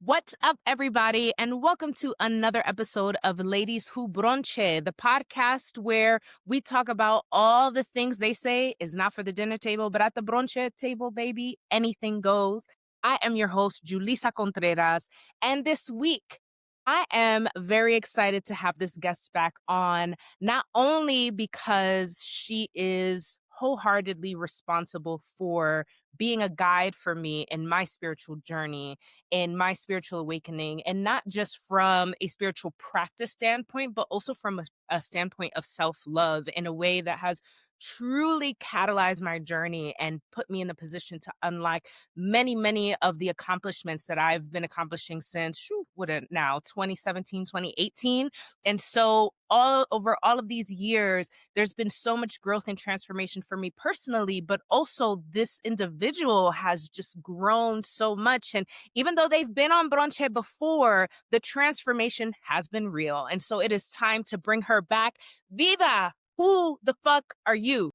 What's up, everybody, and welcome to another episode of Ladies Who Bronche, the podcast where we talk about all the things they say is not for the dinner table, but at the brunch table, baby, anything goes. I am your host, Julissa Contreras, and this week I am very excited to have this guest back on, not only because she is wholeheartedly responsible for being a guide for me in my spiritual journey, in my spiritual awakening, and not just from a spiritual practice standpoint, but also from a standpoint of self love in a way that has truly catalyzed my journey and put me in a position to unlock many of the accomplishments that I've been accomplishing since what now 2017, 2018. And so all over all of these years, there's been so much growth and transformation for me personally, but also this individual has just grown so much. And even though they've been on Bronche before, the transformation has been real. And so it is time to bring her back. Vida, who the fuck are you?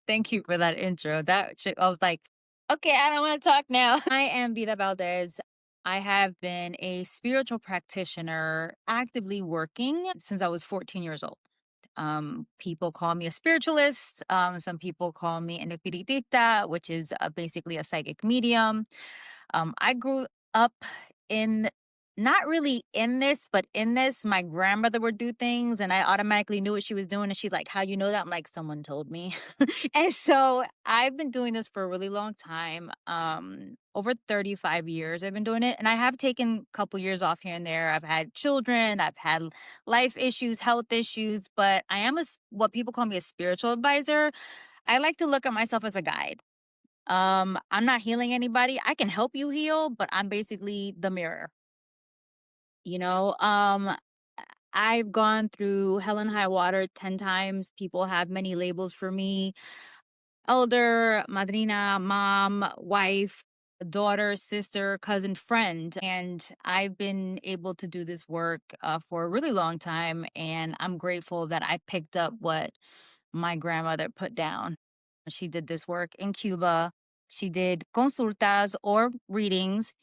Thank you for that intro. I was like, okay, I don't want to talk now. I am Vida Valdes. I have been a spiritual practitioner actively working since I was 14 years old. People call me a spiritualist. Some people call me an espiritista, which is basically a psychic medium. I grew up in not really in this, but in this, my grandmother would do things and I automatically knew what she was doing. And she's like, how you know that? I'm like, someone told me. And so I've been doing this for a really long time. Over 35 years I've been doing it. And I have taken a couple years off here and there. I've had children, I've had life issues, health issues, but I am what people call me a spiritual advisor. I like to look at myself as a guide. I'm not healing anybody. I can help you heal, but I'm basically the mirror. You know, I've gone through hell and high water 10 times. People have many labels for me: elder, madrina, mom, wife, daughter, sister, cousin, friend. And I've been able to do this work for a really long time. And I'm grateful that I picked up what my grandmother put down. She did this work in Cuba. She did consultas or readings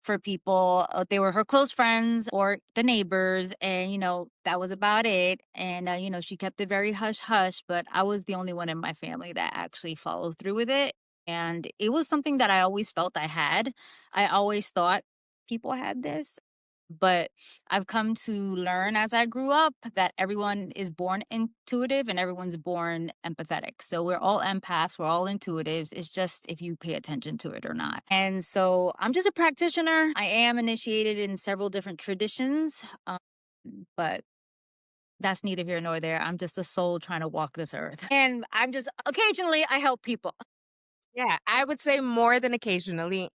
for people. They were her close friends or the neighbors. And, that was about it. And, she kept it very hush hush, but I was the only one in my family that actually followed through with it. And it was something that I always felt I had. I always thought people had this. But I've come to learn as I grew up that everyone is born intuitive and everyone's born empathetic. So we're all empaths, we're all intuitives. It's just if you pay attention to it or not. And so I'm just a practitioner. I am initiated in several different traditions, but that's neither here nor there. I'm just a soul trying to walk this earth. And I'm just occasionally I help people. Yeah, I would say more than occasionally.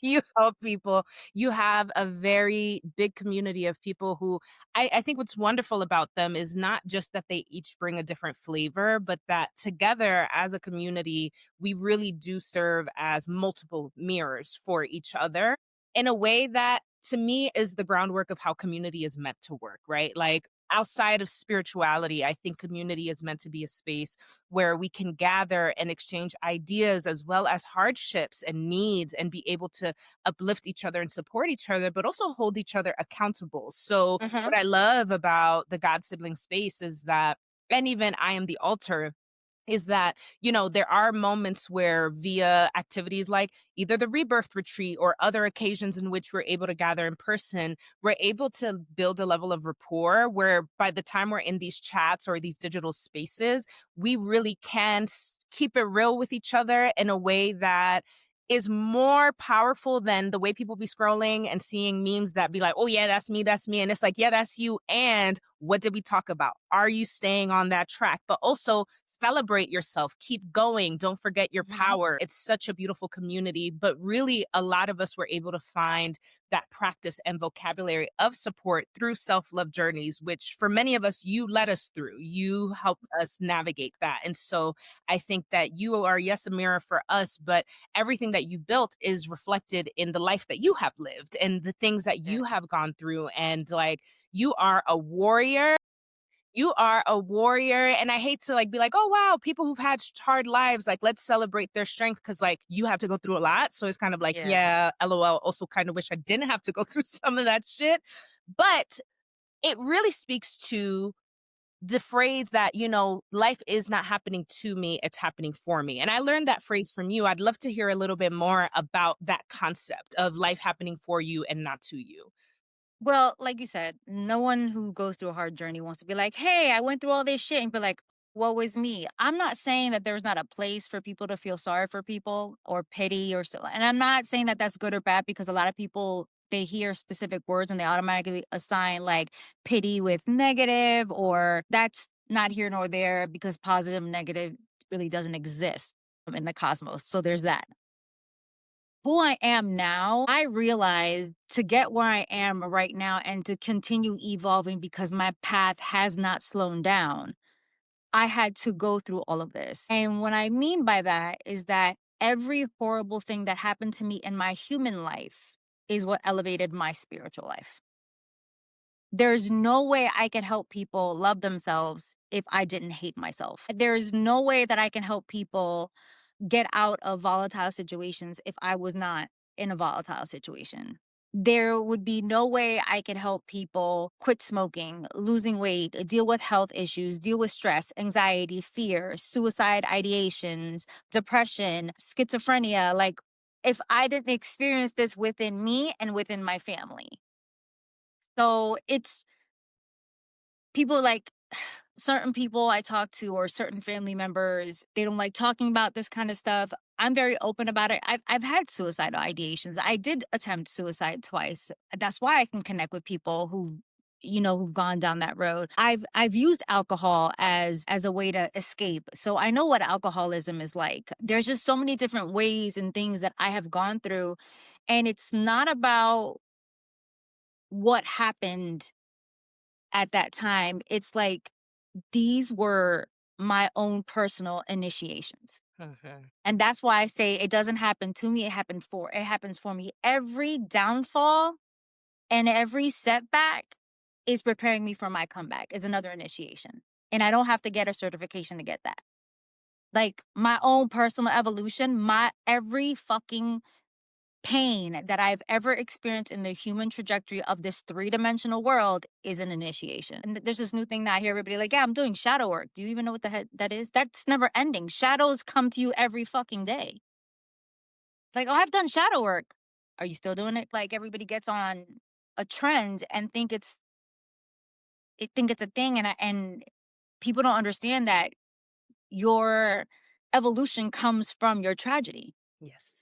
You help people. You have a very big community of people who I think what's wonderful about them is not just that they each bring a different flavor, but that together as a community, we really do serve as multiple mirrors for each other in a way that to me is the groundwork of how community is meant to work, right? Like outside of spirituality, I think community is meant to be a space where we can gather and exchange ideas as well as hardships and needs and be able to uplift each other and support each other, but also hold each other accountable. So, Mhm. what I love about the God sibling space is that, and even I am the altar, is that, there are moments where via activities like either the Rebirth retreat or other occasions in which we're able to gather in person, we're able to build a level of rapport where by the time we're in these chats or these digital spaces, we really can keep it real with each other in a way that is more powerful than the way people be scrolling and seeing memes that be like, oh yeah, that's me, that's me. And it's like, yeah, that's you. And what did we talk about? Are you staying on that track? But also celebrate yourself, keep going, don't forget your Mhm. power. It's such a beautiful community, but really a lot of us were able to find that practice and vocabulary of support through self-love journeys, which for many of us, you led us through. You helped us navigate that. And so I think that you are, yes, a mirror for us, but everything that you built is reflected in the life that you have lived and the things that Yeah. you have gone through. And like, you are a warrior You are a warrior, and I hate to, like, be like, "Oh, wow, people who've had hard lives, like, let's celebrate their strength because, like, you have to go through a lot." So it's kind of like, Yeah. yeah, LOL, also kind of wish I didn't have to go through some of that shit. But it really speaks to the phrase that, life is not happening to me, it's happening for me. And I learned that phrase from you. I'd love to hear a little bit more about that concept of life happening for you and not to you. Well, like you said, no one who goes through a hard journey wants to be like, hey, I went through all this shit and be like, woe is me. I'm not saying that there's not a place for people to feel sorry for people or pity or so. And I'm not saying that that's good or bad because a lot of people, they hear specific words and they automatically assign like pity with negative, or that's not here nor there because positive and negative really doesn't exist in the cosmos. So there's that. Who I am now, I realized to get where I am right now and to continue evolving because my path has not slowed down, I had to go through all of this. And what I mean by that is that every horrible thing that happened to me in my human life is what elevated my spiritual life. There's no way I could help people love themselves if I didn't hate myself. There's no way that I can help people get out of volatile situations if I was not in a volatile situation. There would be no way I could help people quit smoking, losing weight, deal with health issues, deal with stress, anxiety, fear, suicide ideations, depression, schizophrenia. Like, if I didn't experience this within me and within my family. So it's people like certain people I talk to or certain family members, they don't like talking about this kind of stuff. I'm very open about it. I've had suicidal ideations. I did attempt suicide twice. That's why I can connect with people who've gone down that road. I've used alcohol as a way to escape. So I know what alcoholism is like. There's just so many different ways and things that I have gone through, and it's not about what happened at that time. It's like these were my own personal initiations. Mhm. And that's why I say it doesn't happen to me, it happens for me. Every downfall and every setback is preparing me for my comeback, is another initiation. And I don't have to get a certification to get that. Like my own personal evolution, my every fucking pain that I've ever experienced in the human trajectory of this three-dimensional world is an initiation. And there's this new thing that I hear everybody like, yeah, I'm doing shadow work. Do you even know what the heck that is? That's never ending. Shadows come to you every fucking day. Like, oh, I've done shadow work. Are you still doing it? Like everybody gets on a trend and think it's a thing, and people don't understand that your evolution comes from your tragedy. Yes.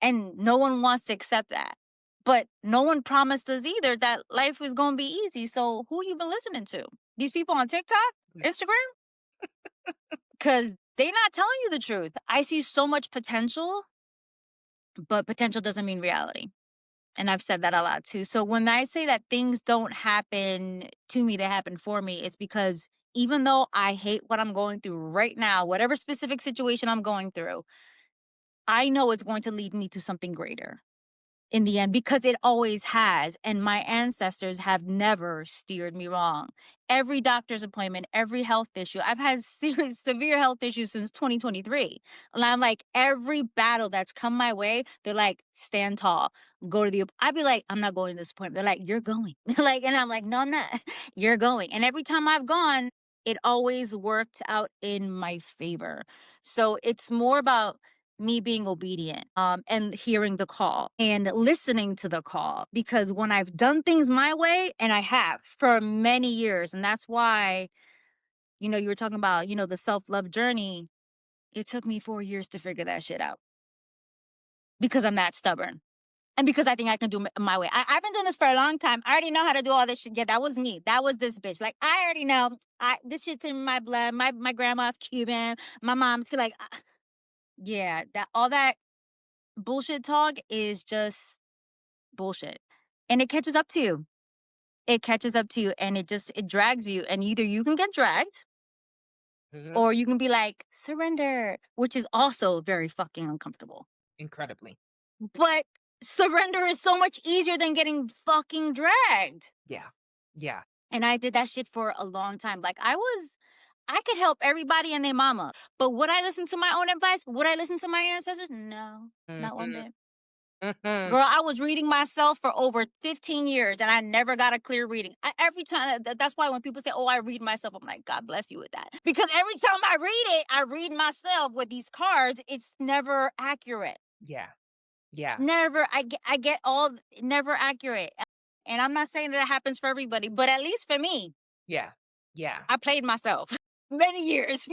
And no one wants to accept that. But no one promised us either that life was going to be easy. So who you been listening to? These people on TikTok, Yeah. Instagram? Because they not telling you the truth. I see so much potential, but potential doesn't mean reality. And I've said that a lot too. So when I say that things don't happen to me, they happen for me, it's because even though I hate what I'm going through right now, whatever specific situation I'm going through, I know it's going to lead me to something greater in the end, because it always has. And my ancestors have never steered me wrong. Every doctor's appointment, every health issue, I've had serious, severe health issues since 2023. And I'm like, every battle that's come my way, they're like, stand tall, go to I'd be like, I'm not going to this appointment. They're like, you're going. Like, and I'm like, no, I'm not. You're going. And every time I've gone, it always worked out in my favor. So it's more about me being obedient, and hearing the call and listening to the call, because when I've done things my way, and I have for many years, and that's why, you were talking about, the self-love journey, it took me 4 years to figure that shit out because I'm that stubborn. And because I think I can do my way. I've been doing this for a long time. I already know how to do all this shit. Yeah, that was me. That was this bitch. Like, I already know. This shit's in my blood. My grandma's Cuban. My mom's like, yeah, that all that bullshit talk is just bullshit. And it catches up to you. It catches up to you, and it drags you. And either you can get dragged, Mhm. or you can be like, surrender, which is also very fucking uncomfortable. Incredibly. But surrender is so much easier than getting fucking dragged. Yeah. Yeah. And I did that shit for a long time. Like I could help everybody and their mama. But would I listen to my own advice? Would I listen to my ancestors? No, not one Mhm. bit. Mhm. Girl, I was reading myself for over 15 years and I never got a clear reading. Every time, that's why when people say, oh, I read myself, I'm like, God bless you with that. Because every time I read it, I read myself with these cards. It's never accurate. Yeah. Yeah. Never, I get all, never accurate. And I'm not saying that happens for everybody, but at least for me, Yeah. Yeah. I played myself. Many years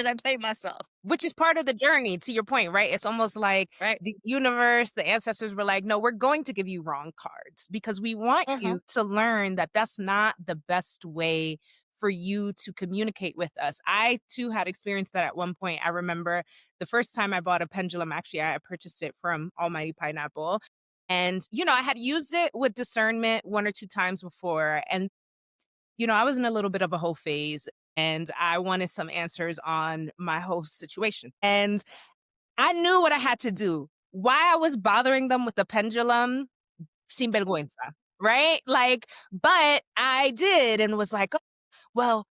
I played myself. Which is part of the journey, to your point, right? It's almost like Right. the universe, the ancestors were like, "No, we're going to give you wrong cards because we want Hmm. you to learn that that's not the best way for you to communicate with us." I too had experienced that at one point. I remember the first time I bought a pendulum, actually, I purchased it from Almighty Pineapple. And, I had used it with discernment one or two times before. And I was in a little bit of a whole phase and I wanted some answers on my whole situation. And I knew what I had to do. Why I was bothering them with the pendulum, sin vergüenza, right? Like, but I did and was like, "Oh, well,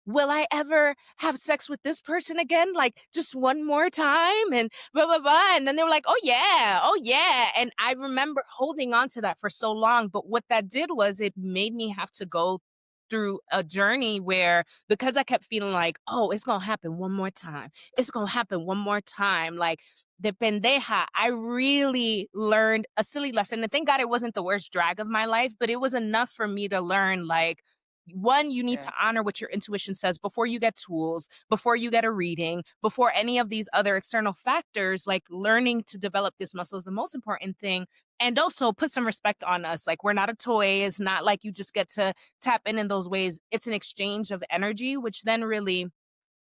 will I ever have sex with this person again? Like just one more time and blah, blah, blah." And then they were like, "Oh, yeah. Oh, yeah." And I remember holding on to that for so long. But what that did was it made me have to go through a journey where because I kept feeling like, oh, it's going to happen one more time. It's going to happen one more time. Like the pendeja, I really learned a silly lesson. And thank God it wasn't the worst drag of my life, but it was enough for me to learn like, one, you need Yeah. to honor what your intuition says before you get tools, before you get a reading, before any of these other external factors. Like learning to develop this muscle is the most important thing. And also put some respect on us. Like we're not a toy. It's not like you just get to tap in those ways. It's an exchange of energy, which then really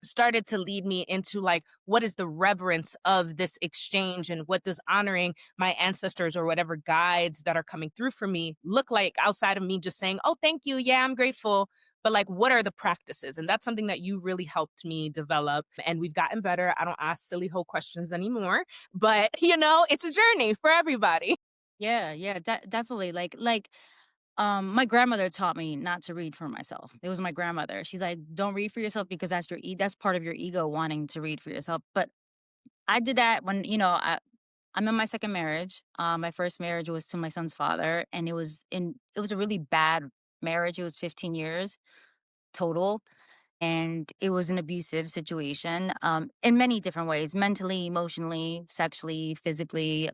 started to lead me into like what is the reverence of this exchange and what does honoring my ancestors or whatever guides that are coming through for me look like outside of me just saying, oh, thank you, yeah, I'm grateful, but like what are the practices? And that's something that you really helped me develop, and we've gotten better. I don't ask silly whole questions anymore, but it's a journey for everybody. Yeah, yeah, definitely. My grandmother taught me not to read for myself. It was my grandmother. She's like, "Don't read for yourself because that's part of your ego wanting to read for yourself." But I did that when, I'm in my second marriage. My first marriage was to my son's father, and it was a really bad marriage. It was 15 years total, and it was an abusive situation, in many different ways, mentally, emotionally, sexually, physically,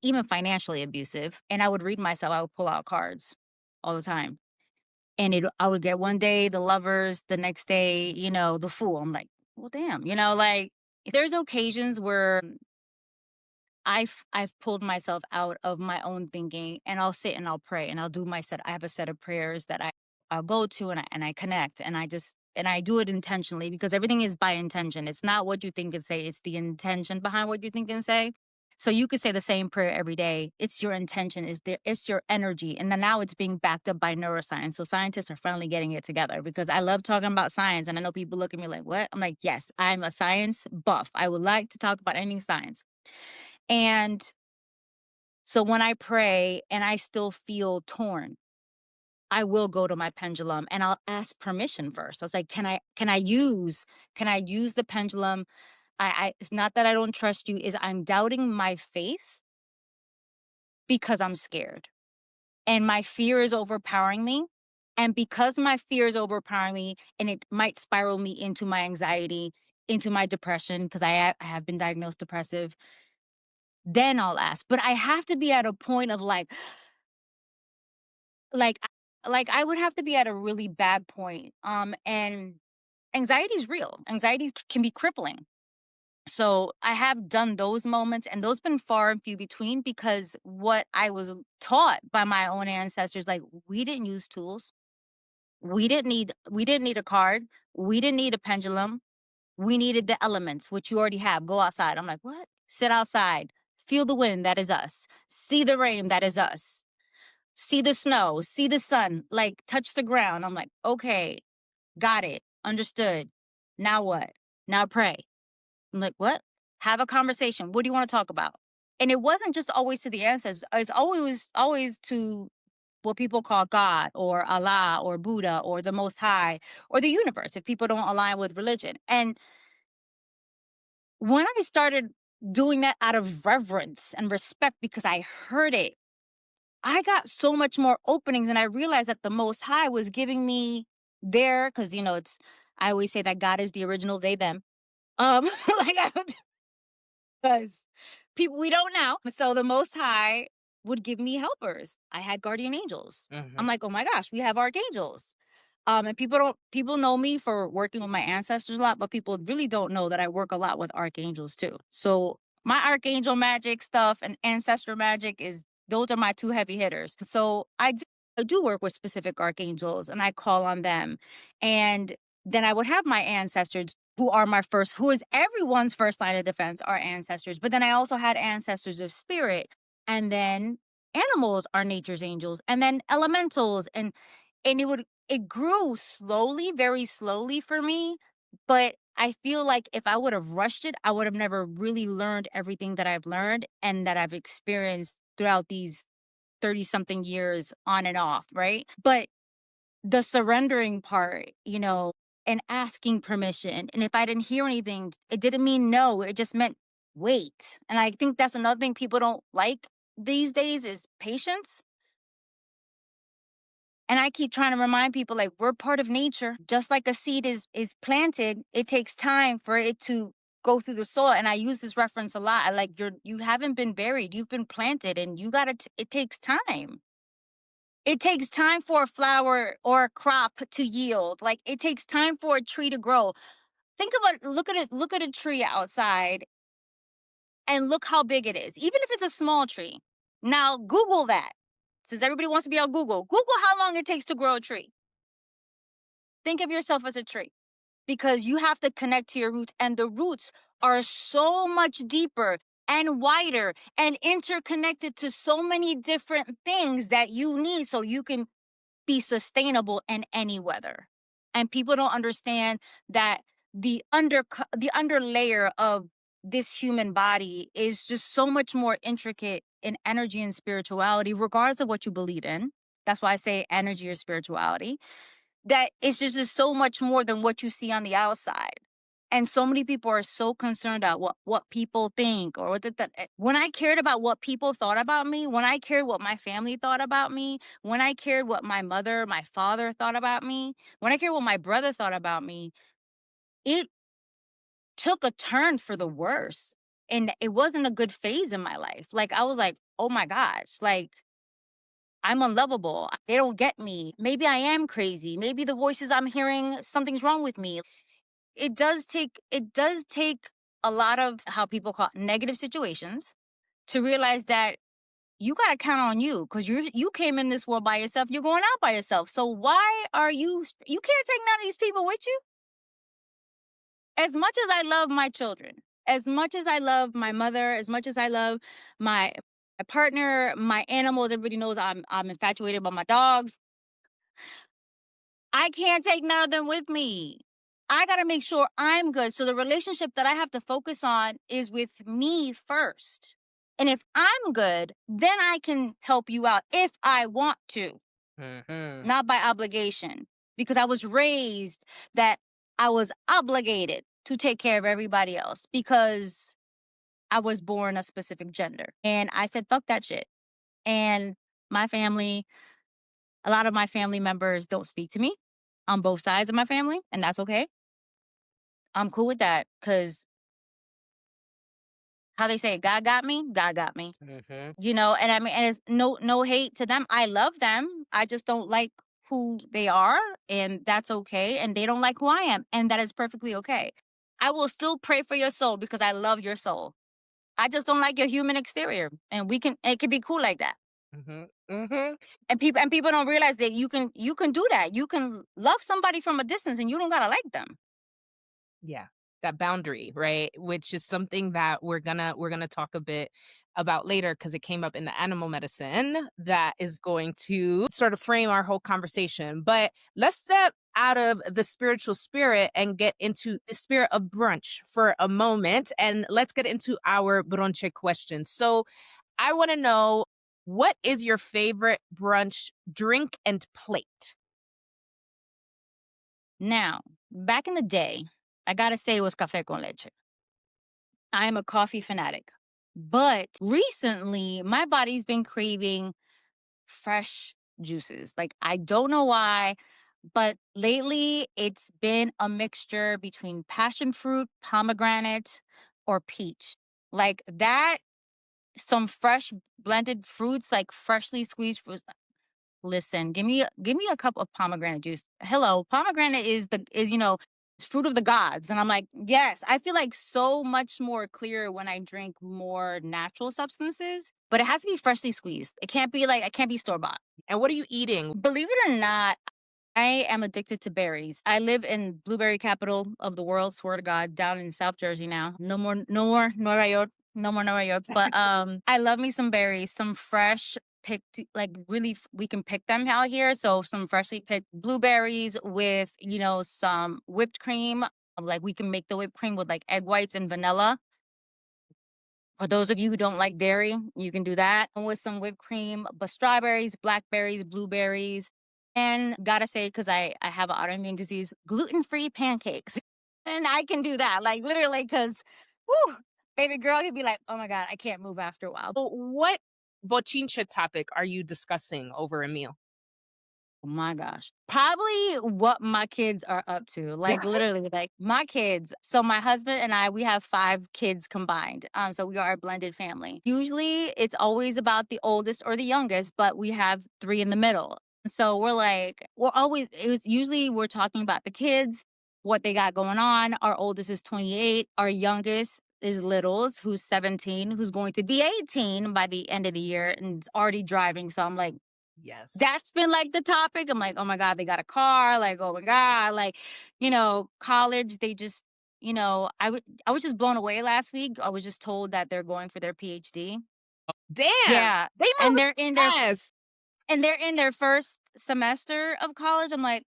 even financially abusive. And I would read myself, I would pull out cards all the time. And I would get one day the lovers, the next day, the fool. I'm like, well, damn, like there's occasions where I've pulled myself out of my own thinking, and I'll sit and I'll pray and I'll do my set. I have a set of prayers that I'll go to, and I connect, and I do it intentionally because everything is by intention. It's not what you think and say, it's the intention behind what you think and say. So you could say the same prayer every day. It's your intention, it's your energy. And then now it's being backed up by neuroscience. So scientists are finally getting it together because I love talking about science. And I know people look at me like, what? I'm like, yes, I'm a science buff. I would like to talk about any science. And so when I pray and I still feel torn, I will go to my pendulum and I'll ask permission first. I was like, can I use the pendulum? It's not that I don't trust you, is I'm doubting my faith because I'm scared. And my fear is overpowering me. And because my fear is overpowering me, and it might spiral me into my anxiety, into my depression, because I have been diagnosed depressive, then I'll ask. But I have to be at a point of like I would have to be at a really bad point. And anxiety is real. Anxiety can be crippling. So I have done those moments, and those been far and few between because what I was taught by my own ancestors, like we didn't use tools. We didn't need a card. We didn't need a pendulum. We needed the elements, which you already have. Go outside. I'm like, what? Sit outside. Feel the wind. That is us. See the rain. That is us. See the snow, see the sun, like touch the ground. I'm like, okay, got it, understood. Now what? Now pray. I'm like, what? Have a conversation. What do you want to talk about? And it wasn't just always to the ancestors. It's always to what people call God or Allah or Buddha or the Most High or the universe if people don't align with religion. And when I started doing that out of reverence and respect because I heard it, I got so much more openings, and I realized that the Most High was giving me there because it's. I always say that God is the original they them. Like because people we don't now. So the Most High would give me helpers. I had guardian angels. Mhm. I'm like, oh my gosh, we have archangels. And people know me for working with my ancestors a lot, but people really don't know that I work a lot with archangels too. So my archangel magic stuff and ancestor magic is those are my two heavy hitters. So I do work with specific archangels and I call on them. And then I would have my ancestors who is everyone's first line of defense, our ancestors. But then I also had ancestors of spirit. And then animals are nature's angels. And then elementals and it grew slowly, very slowly for me. But I feel like if I would have rushed it, I would have never really learned everything that I've learned and that I've experienced throughout these 30 something years on and off, right? But the surrendering part, and asking permission. And if I didn't hear anything, it didn't mean no. It just meant wait. And I think that's another thing people don't like these days is patience. And I keep trying to remind people like we're part of nature. Just like a seed is planted, it takes time for it to go through the soil. And I use this reference a lot. I like you haven't been buried, you've been planted and it takes time. It takes time for a flower or a crop to yield. Like it takes time for a tree to grow. Think of it, look at a tree outside and look how big it is, even if it's a small tree. Now Google that. Since everybody wants to be on Google how long it takes to grow a tree. Think of yourself as a tree because you have to connect to your roots, and the roots are so much deeper and wider and interconnected to so many different things that you need so you can be sustainable in any weather. And people don't understand that the underlayer of this human body is just so much more intricate in energy and spirituality, regardless of what you believe in. That's why I say energy or spirituality. That it's just so much more than what you see on the outside. And so many people are so concerned about what people think or when I cared about what people thought about me, when I cared what my family thought about me, when I cared what my mother, my father thought about me, when I cared what my brother thought about me, it took a turn for the worse. And it wasn't a good phase in my life. Like I was like, oh my gosh, like I'm unlovable. They don't get me. Maybe I am crazy. Maybe the voices I'm hearing, something's wrong with me. It does take a lot of how people call it negative situations to realize that you got to count on you because you came in this world by yourself. You're going out by yourself. So why are you can't take none of these people with you? As much as I love my children, as much as I love my mother, as much as I love my partner, my animals, everybody knows I'm infatuated by my dogs. I can't take none of them with me. I got to make sure I'm good. So the relationship that I have to focus on is with me first. And if I'm good, then I can help you out if I want to, Mhm. not by obligation. Because I was raised that I was obligated to take care of everybody else because I was born a specific gender. And I said, fuck that shit. And my family, a lot of my family members don't speak to me on both sides of my family, and that's okay. I'm cool with that because how they say, God got me, God got me. Mhm. And I mean, and it's no hate to them. I love them. I just don't like who they are, and that's okay. And they don't like who I am, and that is perfectly okay. I will still pray for your soul because I love your soul. I just don't like your human exterior, and it can be cool like that. Mhm. Mhm. And people don't realize that you can do that. You can love somebody from a distance, and you don't gotta like them. Yeah, that boundary, right? Which is something that we're gonna talk a bit about later because it came up in the animal medicine that is going to sort of frame our whole conversation. But let's step out of the spiritual spirit and get into the spirit of brunch for a moment, and let's get into our bronche questions. So I want to know. What is your favorite brunch drink and plate? Now, back in the day, I gotta say it was cafe con leche. I am a coffee fanatic. But recently, my body's been craving fresh juices. Like, I don't know why, but lately it's been a mixture between passion fruit, pomegranate, or peach. Like that, some fresh blended fruits, like freshly squeezed fruits. Listen, give me a cup of pomegranate juice. Hello, pomegranate is it's fruit of the gods, and I'm like, yes, I feel like so much more clear when I drink more natural substances, but it has to be freshly squeezed. It can't be like I can't be store bought. And what are you eating? Believe it or not, I am addicted to berries. I live in blueberry capital of the world, swear to God, down in South Jersey now. No more Nueva York. No more Nueva York. But I love me some berries, some fresh picked like really we can pick them out here. So some freshly picked blueberries with, some whipped cream. Like we can make the whipped cream with like egg whites and vanilla. For those of you who don't like dairy, you can do that with some whipped cream, but strawberries, blackberries, blueberries, and gotta say, because I have an autoimmune disease, gluten-free pancakes. And I can do that, like literally, because, whoo, baby girl, you'd be like, oh my God, I can't move after a while. So what bochincha topic are you discussing over a meal? Oh my gosh. Probably what my kids are up to. Like literally, like my kids. So my husband and I, we have 5 kids combined. So we are a blended family. Usually it's always about the oldest or the youngest, but we have 3 in the middle. So we're always it was usually we're talking about the kids, what they got going on. Our oldest is 28. Our youngest is Littles, who's 17, who's going to be 18 by the end of the year and is already driving. So I'm like, Yes. that's been like the topic. I'm like, oh my God, they got a car. Like, oh my God, like, college, they just, I was just blown away last week. I was just told that they're going for their PhD. Damn, Yeah. they And moving they're in their fast. and they're in their first semester of college. I'm like,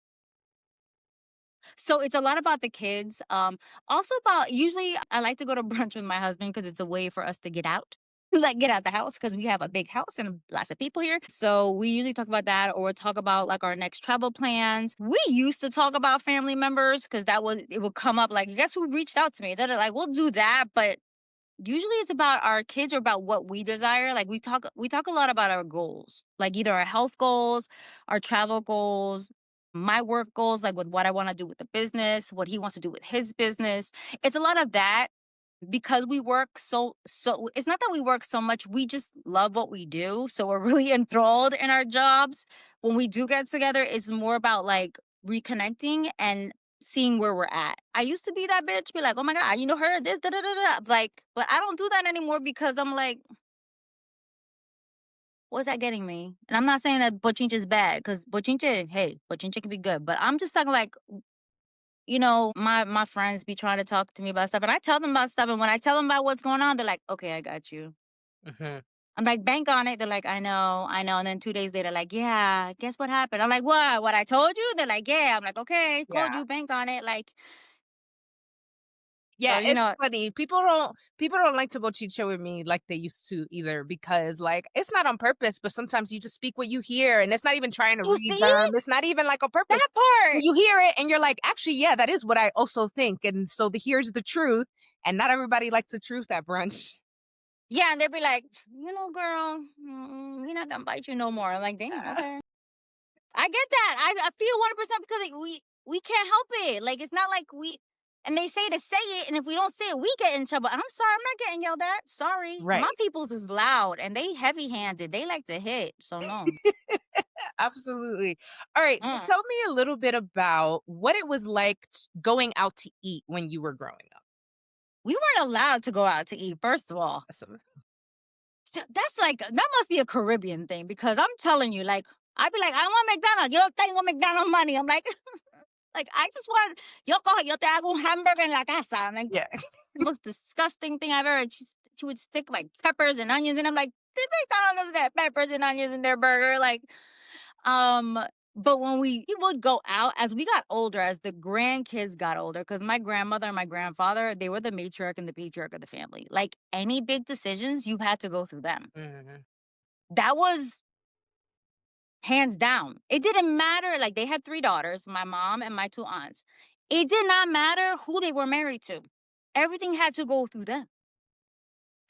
so it's a lot about the kids. Also about usually I like to go to brunch with my husband because it's a way for us to get out. Like get out the house because we have a big house and lots of people here. So we usually talk about that or talk about like our next travel plans. We used to talk about family members because it would come up like, guess who reached out to me? They're like, we'll do that, but usually it's about our kids or about what we desire. Like we talk a lot about our goals, like either our health goals, our travel goals, my work goals, like with what I want to do with the business, what he wants to do with his business. It's a lot of that because we work so it's not that we work so much, we just love what we do, so we're really enthralled in our jobs. When we do get together, it's more about like reconnecting and seeing where we're at. I used to be that bitch, be like, oh my God, her this da da da da, like, but I don't do that anymore because I'm like, what's that getting me? And I'm not saying that bochincha is bad because bochincha can be good, but I'm just talking like, my friends be trying to talk to me about stuff and I tell them about stuff. And when I tell them about what's going on, they're like, okay, I got you. Mhm. I'm like, bank on it. They're like, I know, I know. And then 2 days later, like, yeah, guess what happened? I'm like, what? What I told you? They're like, yeah. I'm like, okay, Yeah. told you, bank on it. Like, so, Yeah, it's funny. People don't like to bochincha with me like they used to either because like it's not on purpose, but sometimes you just speak what you hear and it's not even trying to you read see them. It's not even like on purpose. that part? You hear it and you're like, actually, yeah, that is what I also think. And so here's the truth. And not everybody likes the truth at brunch. Yeah. And they'll be like, girl, we're not going to bite you no more. I'm like, damn, okay. I get that. I feel 100% because like, we can't help it. Like it's not like and they say to say it, and if we don't say it, we get in trouble. I'm sorry, I'm not getting yelled at. Sorry, my Right. people's is loud and they heavy handed. They like to hit. So no. Absolutely. All right. So Mm. tell me a little bit about what it was like going out to eat when you were growing up. We weren't allowed to go out to eat. First of all, So- that's like that must be a Caribbean thing because I'm telling you, like I'd be like, I want McDonald's. Yo tengo McDonald's money. I'm like, like I just want yo te hago un hamburger en la casa. I'm like, Yeah. the most disgusting thing I've ever. She would stick like peppers and onions, and I'm like, did McDonald's doesn't have peppers and onions in their burger? Like, um. But when we would go out as we got older, as the grandkids got older, because my grandmother and my grandfather, they were the matriarch and the patriarch of the family. Like any big decisions, you had to go through them. Mhm. That was hands down. It didn't matter. Like, they had 3 daughters, my mom and my 2 aunts. It did not matter who they were married to. Everything had to go through them.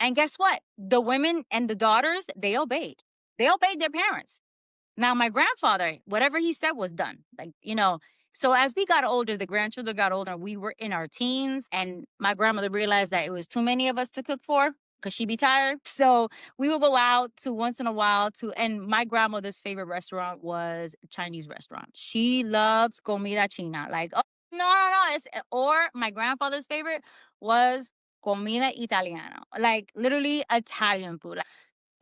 And guess what? The women and the daughters, they obeyed. They obeyed their parents. Now, my grandfather, whatever he said was done. Like, so as we got older, the grandchildren got older, we were in our teens, and my grandmother realized that it was too many of us to cook for because she'd be tired. So we would go out to once in a while and my grandmother's favorite restaurant was a Chinese restaurant. She loves comida china. Like, oh, no. Or my grandfather's favorite was comida italiana, like literally Italian food.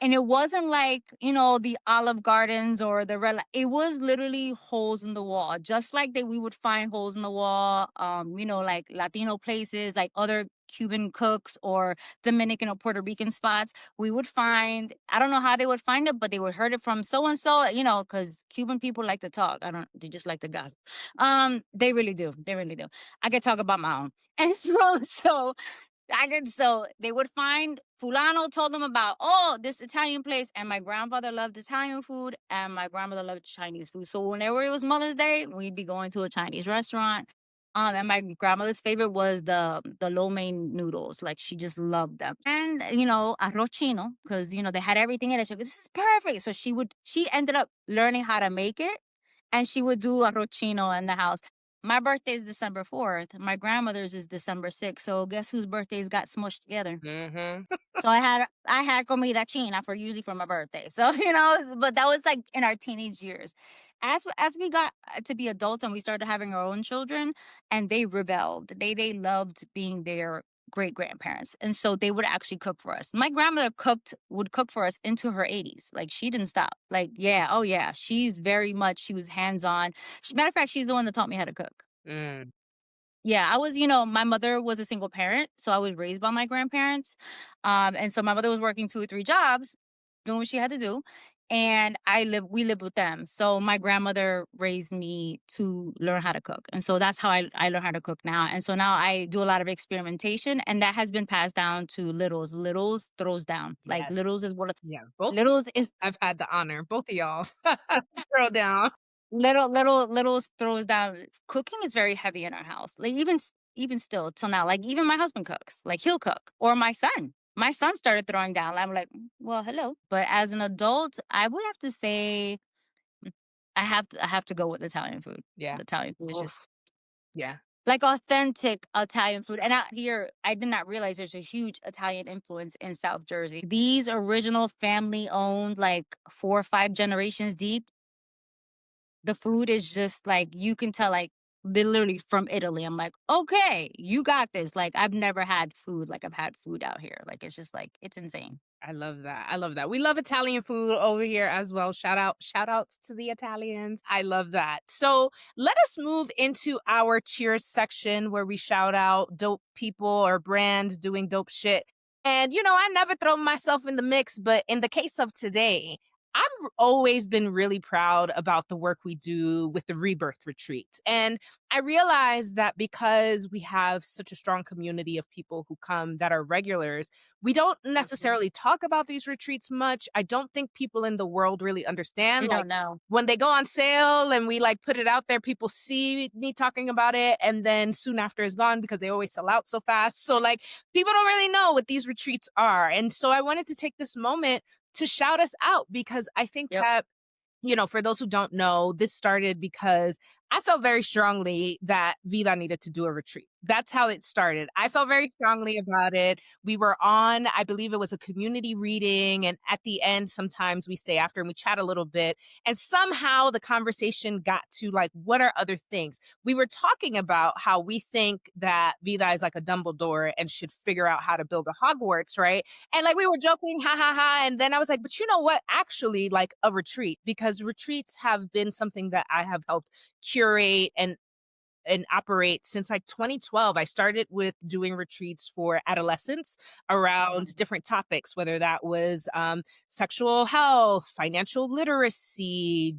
And it wasn't like, the Olive Gardens or the red. It was literally holes in the wall, just like that we would find holes in the wall, like Latino places, like other Cuban cooks or Dominican or Puerto Rican spots. We would find, I don't know how they would find it, but they would heard it from so and so, because Cuban people like to talk. They just like to gossip. They really do. They really do. I could talk about my own. And so they would find Fulano told them about, oh, this Italian place. And my grandfather loved Italian food and my grandmother loved Chinese food. So whenever it was Mother's Day, we'd be going to a Chinese restaurant. And my grandmother's favorite was the lo mein noodles. Like, she just loved them. And, arroz chino, because, they had everything in it. She goes, this is perfect. So she ended up learning how to make it. And she would do arroz chino in the house. My birthday is December 4th. My grandmother's is December 6th. So guess whose birthdays got smushed together? Mm-hmm. So I had comida china usually for my birthday. So, but that was like in our teenage years. As we got to be adults and we started having our own children, and they rebelled. They loved being their great grandparents. And so they would actually cook for us. My grandmother would cook for us into her 80s. Like, she didn't stop. Like, yeah, oh yeah. She was hands on. Matter of fact, she's the one that taught me how to cook. Mm. Yeah, my mother was a single parent, so I was raised by my grandparents. And so my mother was working 2 or 3 jobs, doing what she had to do. And we lived with them. So my grandmother raised me to learn how to cook. And so that's how I learned how to cook now. And so now I do a lot of experimentation, and that has been passed down to littles. Littles throws down. Like, Yes. littles is what Yeah. Both littles is I've had the honor. Both of y'all throw down. little throws down. Cooking is very heavy in our house. Like, even still till now. Like, even my husband cooks. Like, he'll cook, or my son. My son started throwing down. I'm like, well, hello. But as an adult, I would have to say, I have to go with Italian food. Yeah. The Italian food is Oof. just Yeah. like authentic Italian food. And out here, I did not realize there's a huge Italian influence in South Jersey. These original family owned, like 4 or 5 generations deep. The food is just like, you can tell, like, literally from Italy. I'm like, okay, you got this. Like, I've never had food like I've had food out here. Like, it's just like, it's insane. I love that. I love that. We love Italian food over here as well. Shout outs to the Italians. I love that. So let us move into our cheers section where we shout out dope people or brands doing dope shit. And I never throw myself in the mix, but in the case of today, always been really proud about the work we do with the Rebirth retreat. And I realize that because we have such a strong community of people who come that are regulars, we don't necessarily talk about these retreats much. I don't think people in the world really understand. You Like, don't know. when they go on sale and we like put it out there, people see me talking about it, and then soon after it's gone because they always sell out so fast. So like, people don't really know what these retreats are. And so I wanted to take this moment to shout us out, because I think Yep. that, for those who don't know, this started because I felt very strongly that Vida needed to do a retreat. That's how it started. I felt very strongly about it. We were on, I believe it was a community reading. And at the end, sometimes we stay after and we chat a little bit. And somehow the conversation got to like, what are other things? We were talking about how we think that Vida is like a Dumbledore and should figure out how to build a Hogwarts, right? And like, we were joking, ha ha ha. And then I was like, but you know what? Actually, like a retreat, because retreats have been something that I have helped curate and and operate since like 2012. I started with doing retreats for adolescents around different topics, whether that was sexual health, financial literacy,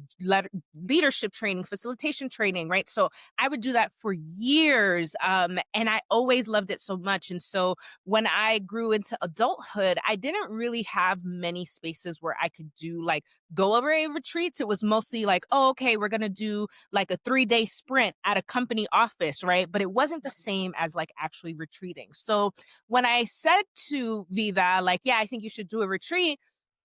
leadership training, facilitation training, right? So I would do that for years. And I always loved it so much. And so when I grew into adulthood, I didn't really have many spaces where I could do like go over a retreats. It was mostly like, oh, okay, we're going to do like a 3-day sprint at a company office, right? But it wasn't the same as like actually retreating. So when I said to Vida, like, yeah, I think you should do a retreat,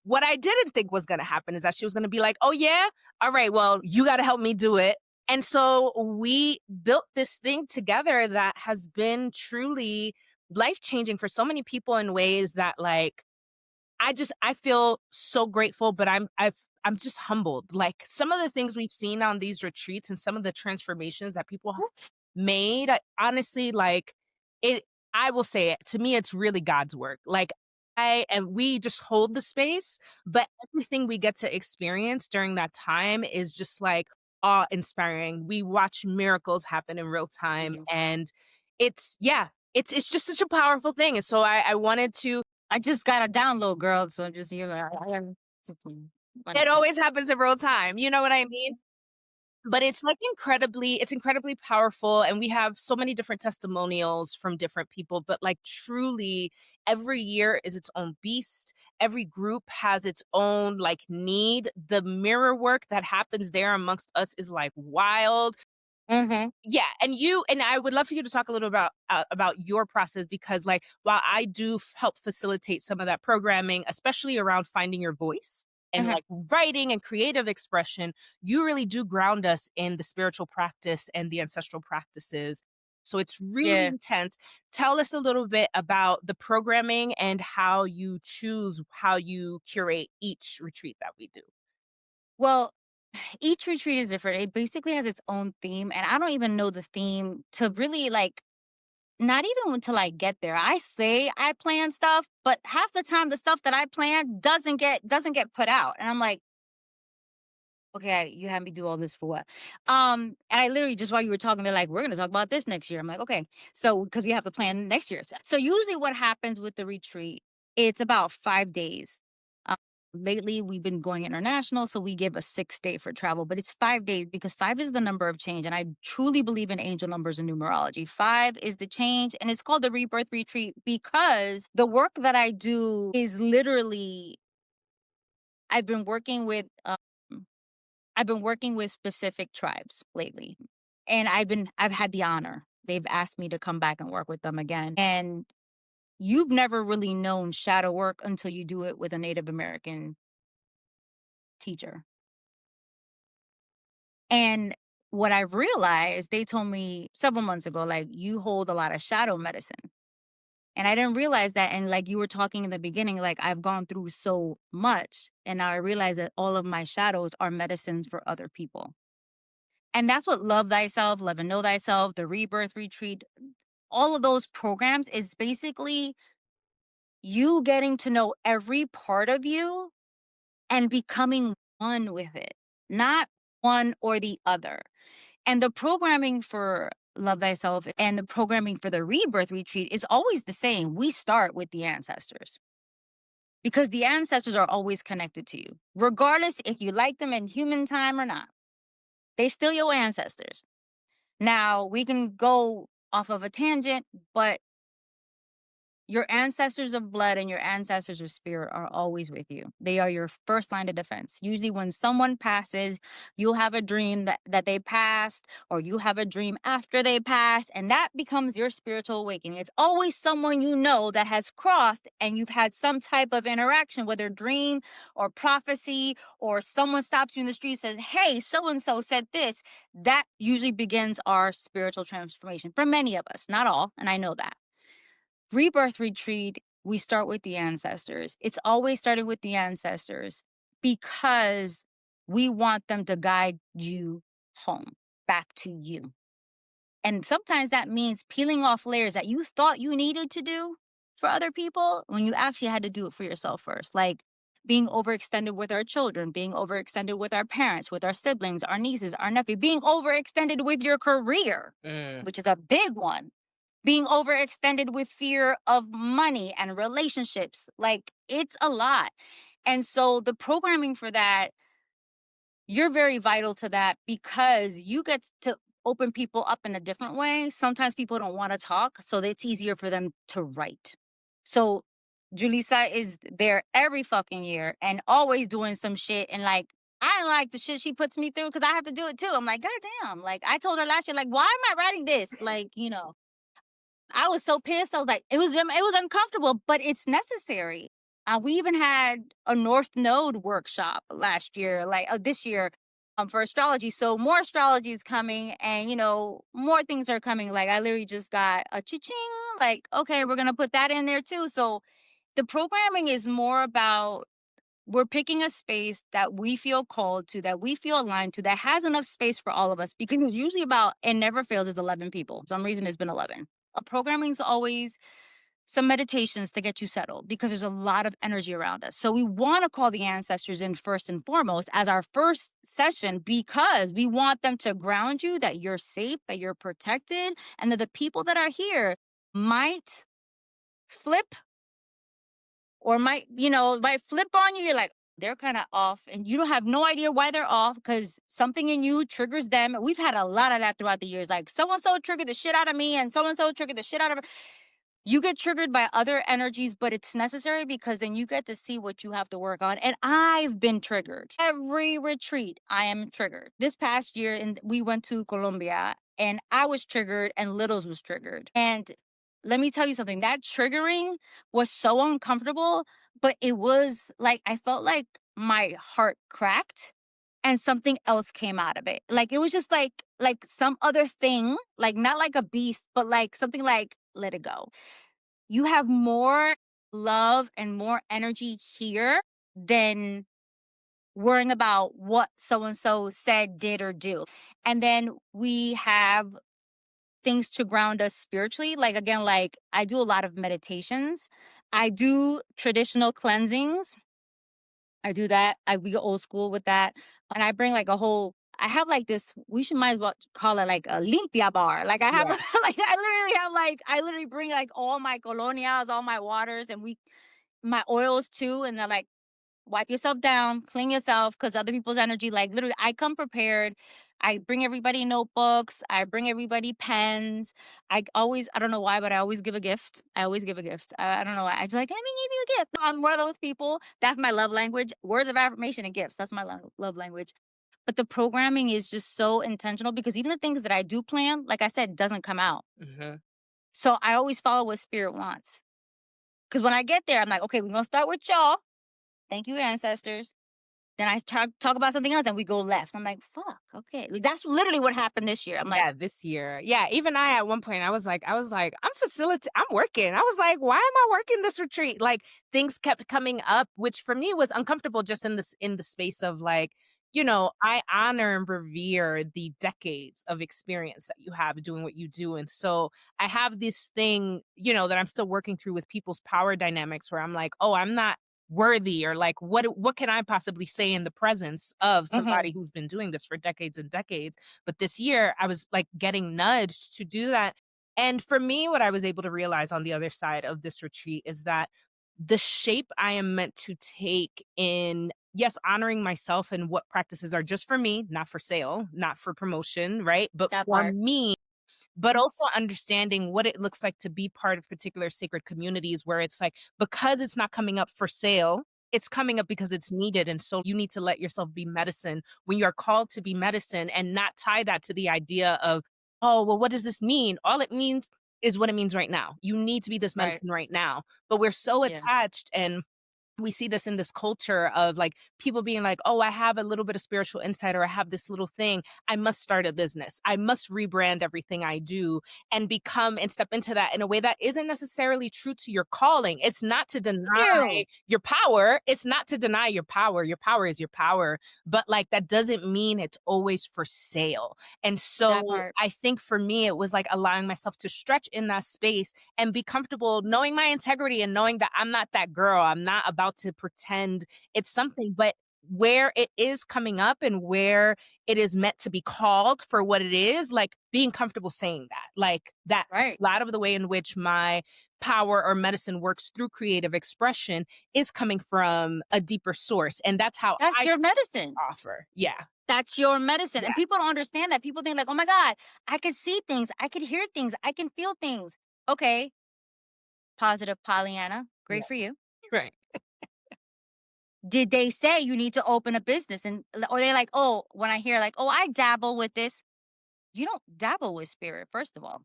what I didn't think was going to happen is that she was going to be like, oh, yeah, all right, well, you got to help me do it. And so we built this thing together that has been truly life changing for so many people in ways that like I feel so grateful, but I'm just humbled. Like some of the things we've seen on these retreats and some of the transformations that people have made, I, honestly, like it. I will say it to me, it's really God's work. Like we just hold the space, but everything we get to experience during that time is just like awe inspiring. We watch miracles happen in real time, and it's just such a powerful thing. And so I wanted to I just got a download, girl. So just you know, it always happens in real time, you know what I mean? But it's, like, it's incredibly powerful, and we have so many different testimonials from different people, but, like, truly, every year is its own beast. Every group has its own, like, need. The mirror work that happens there amongst us is, like, wild. Mhm. Yeah, and I would love for you to talk a little about your process because, like, while I do help facilitate some of that programming, especially around finding your voice and Mhm. like writing and creative expression, you really do ground us in the spiritual practice and the ancestral practices. So it's really Yeah. intense. Tell us a little bit about the programming and how you choose how you curate each retreat that we do. Well, each retreat is different. It basically has its own theme, and I don't even know the theme to really like not even until I get there. I say I plan stuff, but half the time the stuff that I plan doesn't get put out. And I'm like, okay, you had me do all this for what? And I literally just while you were talking, they're like, we're gonna talk about this next year. I'm like, okay. So because we have to plan next year's. So usually what happens with the retreat, it's about 5 days. Um, Lately we've been going international, so we give a 6 day for travel, but it's 5 days because five is the number of change. And I truly believe in angel numbers and numerology. Five is the change, and it's called the rebirth retreat because the work that I do is literally I've been working with I've been working with specific tribes lately. And I've had the honor. They've asked me to come back and work with them again. And you've never really known shadow work until you do it with a Native American teacher. And what I've realized, they told me several months ago, like, you hold a lot of shadow medicine. And I didn't realize that. And like you were talking in the beginning, like I've gone through so much. And now I realize that all of my shadows are medicines for other people. And that's what Love Thyself, Love and Know Thyself, the Rebirth Retreat, all of those programs is basically you getting to know every part of you and becoming one with it, not one or the other. And the programming for Love Thyself and the programming for the Rebirth Retreat is always the same. We start with the ancestors because the ancestors are always connected to you, regardless if you like them in human time or not. They still your ancestors. Now, we can go off of a tangent, but your ancestors of blood and your ancestors of spirit are always with you. They are your first line of defense. Usually, when someone passes, you'll have a dream that they passed, or you have a dream after they passed, and that becomes your spiritual awakening. It's always someone you know that has crossed, and you've had some type of interaction, whether dream or prophecy, or someone stops you in the street and says, hey, so and so said this. That usually begins our spiritual transformation for many of us, not all, and I know that. Rebirth retreat, we start with the ancestors. It's always started with the ancestors because we want them to guide you home, back to you. And sometimes that means peeling off layers that you thought you needed to do for other people when you actually had to do it for yourself first. Like being overextended with our children, being overextended with our parents, with our siblings, our nieces, our nephew, being overextended with your career, which is a big one, being overextended with fear of money and relationships. Like, it's a lot. And so the programming for that, you're very vital to that because you get to open people up in a different way. Sometimes people don't want to talk, so it's easier for them to write. So Julissa is there every fucking year and always doing some shit. And like, I don't like the shit she puts me through because I have to do it too. I'm like, God damn. Like, I told her last year, like, why am I writing this? Like, I was so pissed. I was like, it was uncomfortable, but it's necessary. We even had a North Node workshop last year, like this year, for astrology. So more astrology is coming, and more things are coming. Like, I literally just got a cha-ching. Like, okay, we're gonna put that in there too. So the programming is more about, we're picking a space that we feel called to, that we feel aligned to, that has enough space for all of us. Because it's usually about, it never fails, is 11 people. For some reason, it's been 11. Programming is always some meditations to get you settled because there's a lot of energy around us. So we want to call the ancestors in first and foremost as our first session because we want them to ground you, that you're safe, that you're protected, and that the people that are here might flip or might flip on you. You're like, they're kind of off, and you don't have no idea why they're off because something in you triggers them. We've had a lot of that throughout the years. Like, so and so triggered the shit out of me, and so triggered the shit out of her. You get triggered by other energies, but it's necessary because then you get to see what you have to work on. And I've been triggered. Every retreat, I am triggered. This past year, and we went to Colombia, and I was triggered, and Littles was triggered. And let me tell you something, that triggering was so uncomfortable, but it was like, I felt like my heart cracked and something else came out of it. Like, it was just like some other thing, like not like a beast, but like something like, let it go. You have more love and more energy here than worrying about what so and so said, did, or do. And then we have things to ground us spiritually. Like, again, like, I do a lot of meditations. I do traditional cleansings. I do that. We go old school with that. And I bring like I have like this, might as well call it like a limpia bar. Like, I have, Yeah. like, I literally bring like all my colonials, all my waters, and my oils too. And they're like, wipe yourself down, clean yourself, because other people's energy, like, literally, I come prepared. I bring everybody notebooks. I bring everybody pens. I don't know why, but I always give a gift. I always give a gift. I don't know why. I just like, let me give you a gift. I'm one of those people. That's my love language. Words of affirmation and gifts. That's my love language. But the programming is just so intentional because even the things that I do plan, like I said, doesn't come out. So I always follow what spirit wants. Because when I get there, I'm like, okay, we're going to start with y'all. Thank you, ancestors. Then I talk about something else and we go left. I'm like, fuck, okay. Like, that's literally what happened this year. I'm like, Yeah, this year. Yeah, even I at one point I'm working. I was like, why am I working this retreat? Like, things kept coming up, which for me was uncomfortable just in the space of like, I honor and revere the decades of experience that you have doing what you do. And so I have this thing, that I'm still working through with people's power dynamics where I'm like, oh, I'm not worthy, or like what can I possibly say in the presence of somebody who's been doing this for decades and decades. But this year I was like getting nudged to do that. And for me, what I was able to realize on the other side of this retreat is that the shape I am meant to take in, yes, honoring myself and what practices are just for me, not for sale, not for promotion, right? But that for part. me, but also understanding what it looks like to be part of particular sacred communities where it's like, because it's not coming up for sale, it's coming up because it's needed. And so you need to let yourself be medicine when you are called to be medicine and not tie that to the idea of, oh, well, what does this mean? All it means is what it means right now. You need to be this Right. medicine right now. But we're so Yeah. attached, and we see this in this culture of like people being like, oh, I have a little bit of spiritual insight, or I have this little thing. I must start a business. I must rebrand everything I do and become and step into that in a way that isn't necessarily true to your calling. It's not to deny You. your power. It's not to deny your power. Your power is your power. But like, that doesn't mean it's always for sale. And That so part. I think for me, it was like allowing myself to stretch in that space and be comfortable knowing my integrity and knowing that I'm not that girl. I'm not about how to pretend it's something, but where it is coming up and where it is meant to be called for what it is, like being comfortable saying that. Like that Right. a lot of the way in which my power or medicine works through creative expression is coming from a deeper source. And that's how That's I your medicine. offer. Yeah. That's your medicine. Yeah. And people don't understand that. People think like, oh my God, I can see things, I can hear things, I can feel things. Okay, positive Pollyanna. Yeah. Great for you. Right. Did they say you need to open a business? And or they're like, oh, when I hear like, oh, I dabble with this. You don't dabble with spirit, first of all.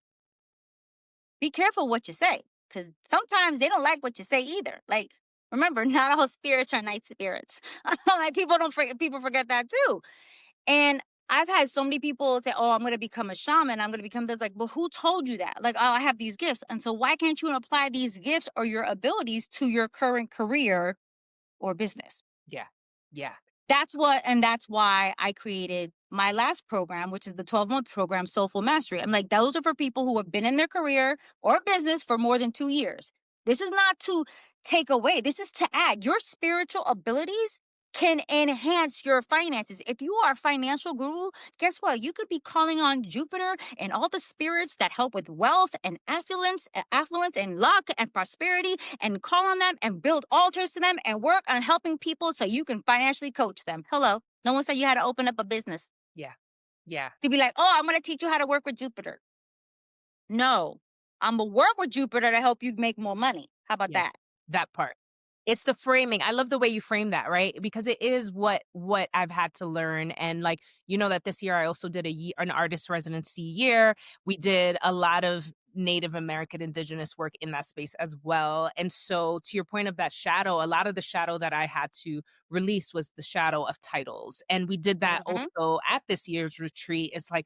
Be careful what you say. Because sometimes they don't like what you say either. Like, remember, not all spirits are nice spirits. Like people forget that too. And I've had so many people say, "Oh, I'm going to become a shaman. I'm going to become this." Like, well, who told you that? Like, oh, I have these gifts, and so why can't you apply these gifts or your abilities to your current career or business? Yeah. Yeah. That's why I created my last program, which is the 12-month program, Soulful Mastery. I'm like, those are for people who have been in their career or business for more than 2 years. This is not to take away, this is to add. Your spiritual abilities can enhance your finances. If you are a financial guru, guess what? You could be calling on Jupiter and all the spirits that help with wealth and affluence and luck and prosperity, and call on them and build altars to them and work on helping people so you can financially coach them. Hello. No one said you had to open up a business Yeah. Yeah. to be like, oh, I'm going to teach you how to work with Jupiter. No, I'm going to work with Jupiter to help you make more money. How about Yeah. that? That part. It's the framing. I love the way you frame that, right? Because it is what I've had to learn. And like, you know that this year I also did an artist residency year. We did a lot of Native American indigenous work in that space as well. And so to your point of that shadow, a lot of the shadow that I had to release was the shadow of titles. And we did that Hmm. also at this year's retreat. It's like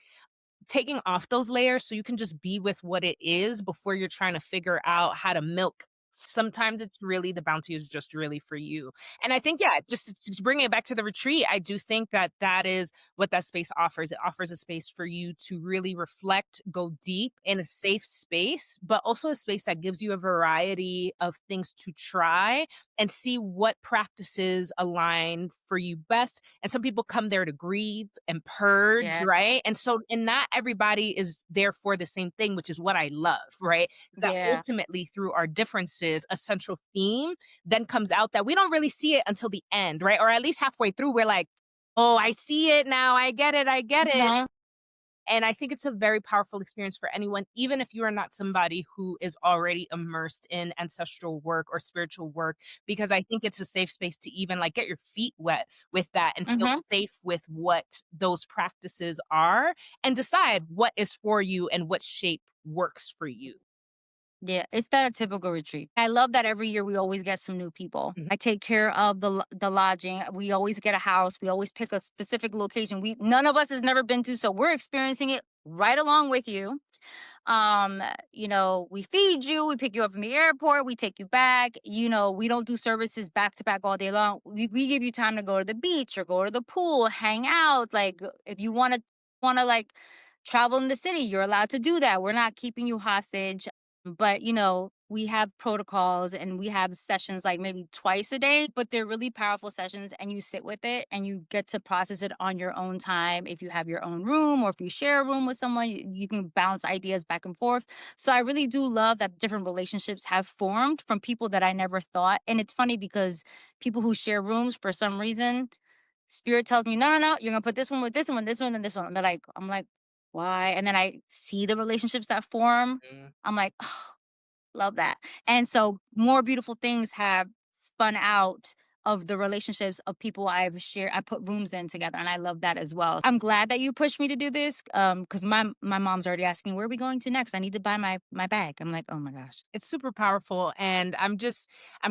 taking off those layers so you can just be with what it is before you're trying to figure out how to milk. Sometimes it's really the bounty is just really for you. And I think, yeah, just bringing it back to the retreat, I do think that that is what that space offers. It offers a space for you to really reflect, go deep in a safe space, but also a space that gives you a variety of things to try and see what practices align for you best. And some people come there to grieve and purge, Yeah. right? And not everybody is there for the same thing, which is what I love, right? Is that Yeah. ultimately through our differences, a central theme then comes out that we don't really see it until the end, right? Or at least halfway through, we're like, oh, I see it now. I get it. I get it. Mhm. And I think it's a very powerful experience for anyone, even if you are not somebody who is already immersed in ancestral work or spiritual work, because I think it's a safe space to even like get your feet wet with that and feel Mhm. safe with what those practices are and decide what is for you and what shape works for you. Yeah, it's not a typical retreat. I love that every year we always get some new people. Mhm. I take care of the lodging. We always get a house. We always pick a specific location. We none of us has never been to, so we're experiencing it right along with you. Um, we feed you, we pick you up from the airport, we take you back. We don't do services back to back all day long. We give you time to go to the beach or go to the pool, hang out. Like if you want to like travel in the city, you're allowed to do that. We're not keeping you hostage. But we have protocols and we have sessions like maybe twice a day, but they're really powerful sessions, and you sit with it and you get to process it on your own time. If you have your own room or if you share a room with someone, you can bounce ideas back and forth. So I really do love that different relationships have formed from people that I never thought. And it's funny because people who share rooms, for some reason, spirit tells me, no, no, no, you're gonna put this one with this one, this one, and this one. And I'm like, why? And then I see the relationships that form. Mm. I'm like, oh, love that. And so more beautiful things have spun out of the relationships of people I've shared. I put rooms in together, and I love that as well. I'm glad that you pushed me to do this, because my mom's already asking me, where are we going to next? I need to buy my bag. I'm like, oh my gosh. It's super powerful. And I'm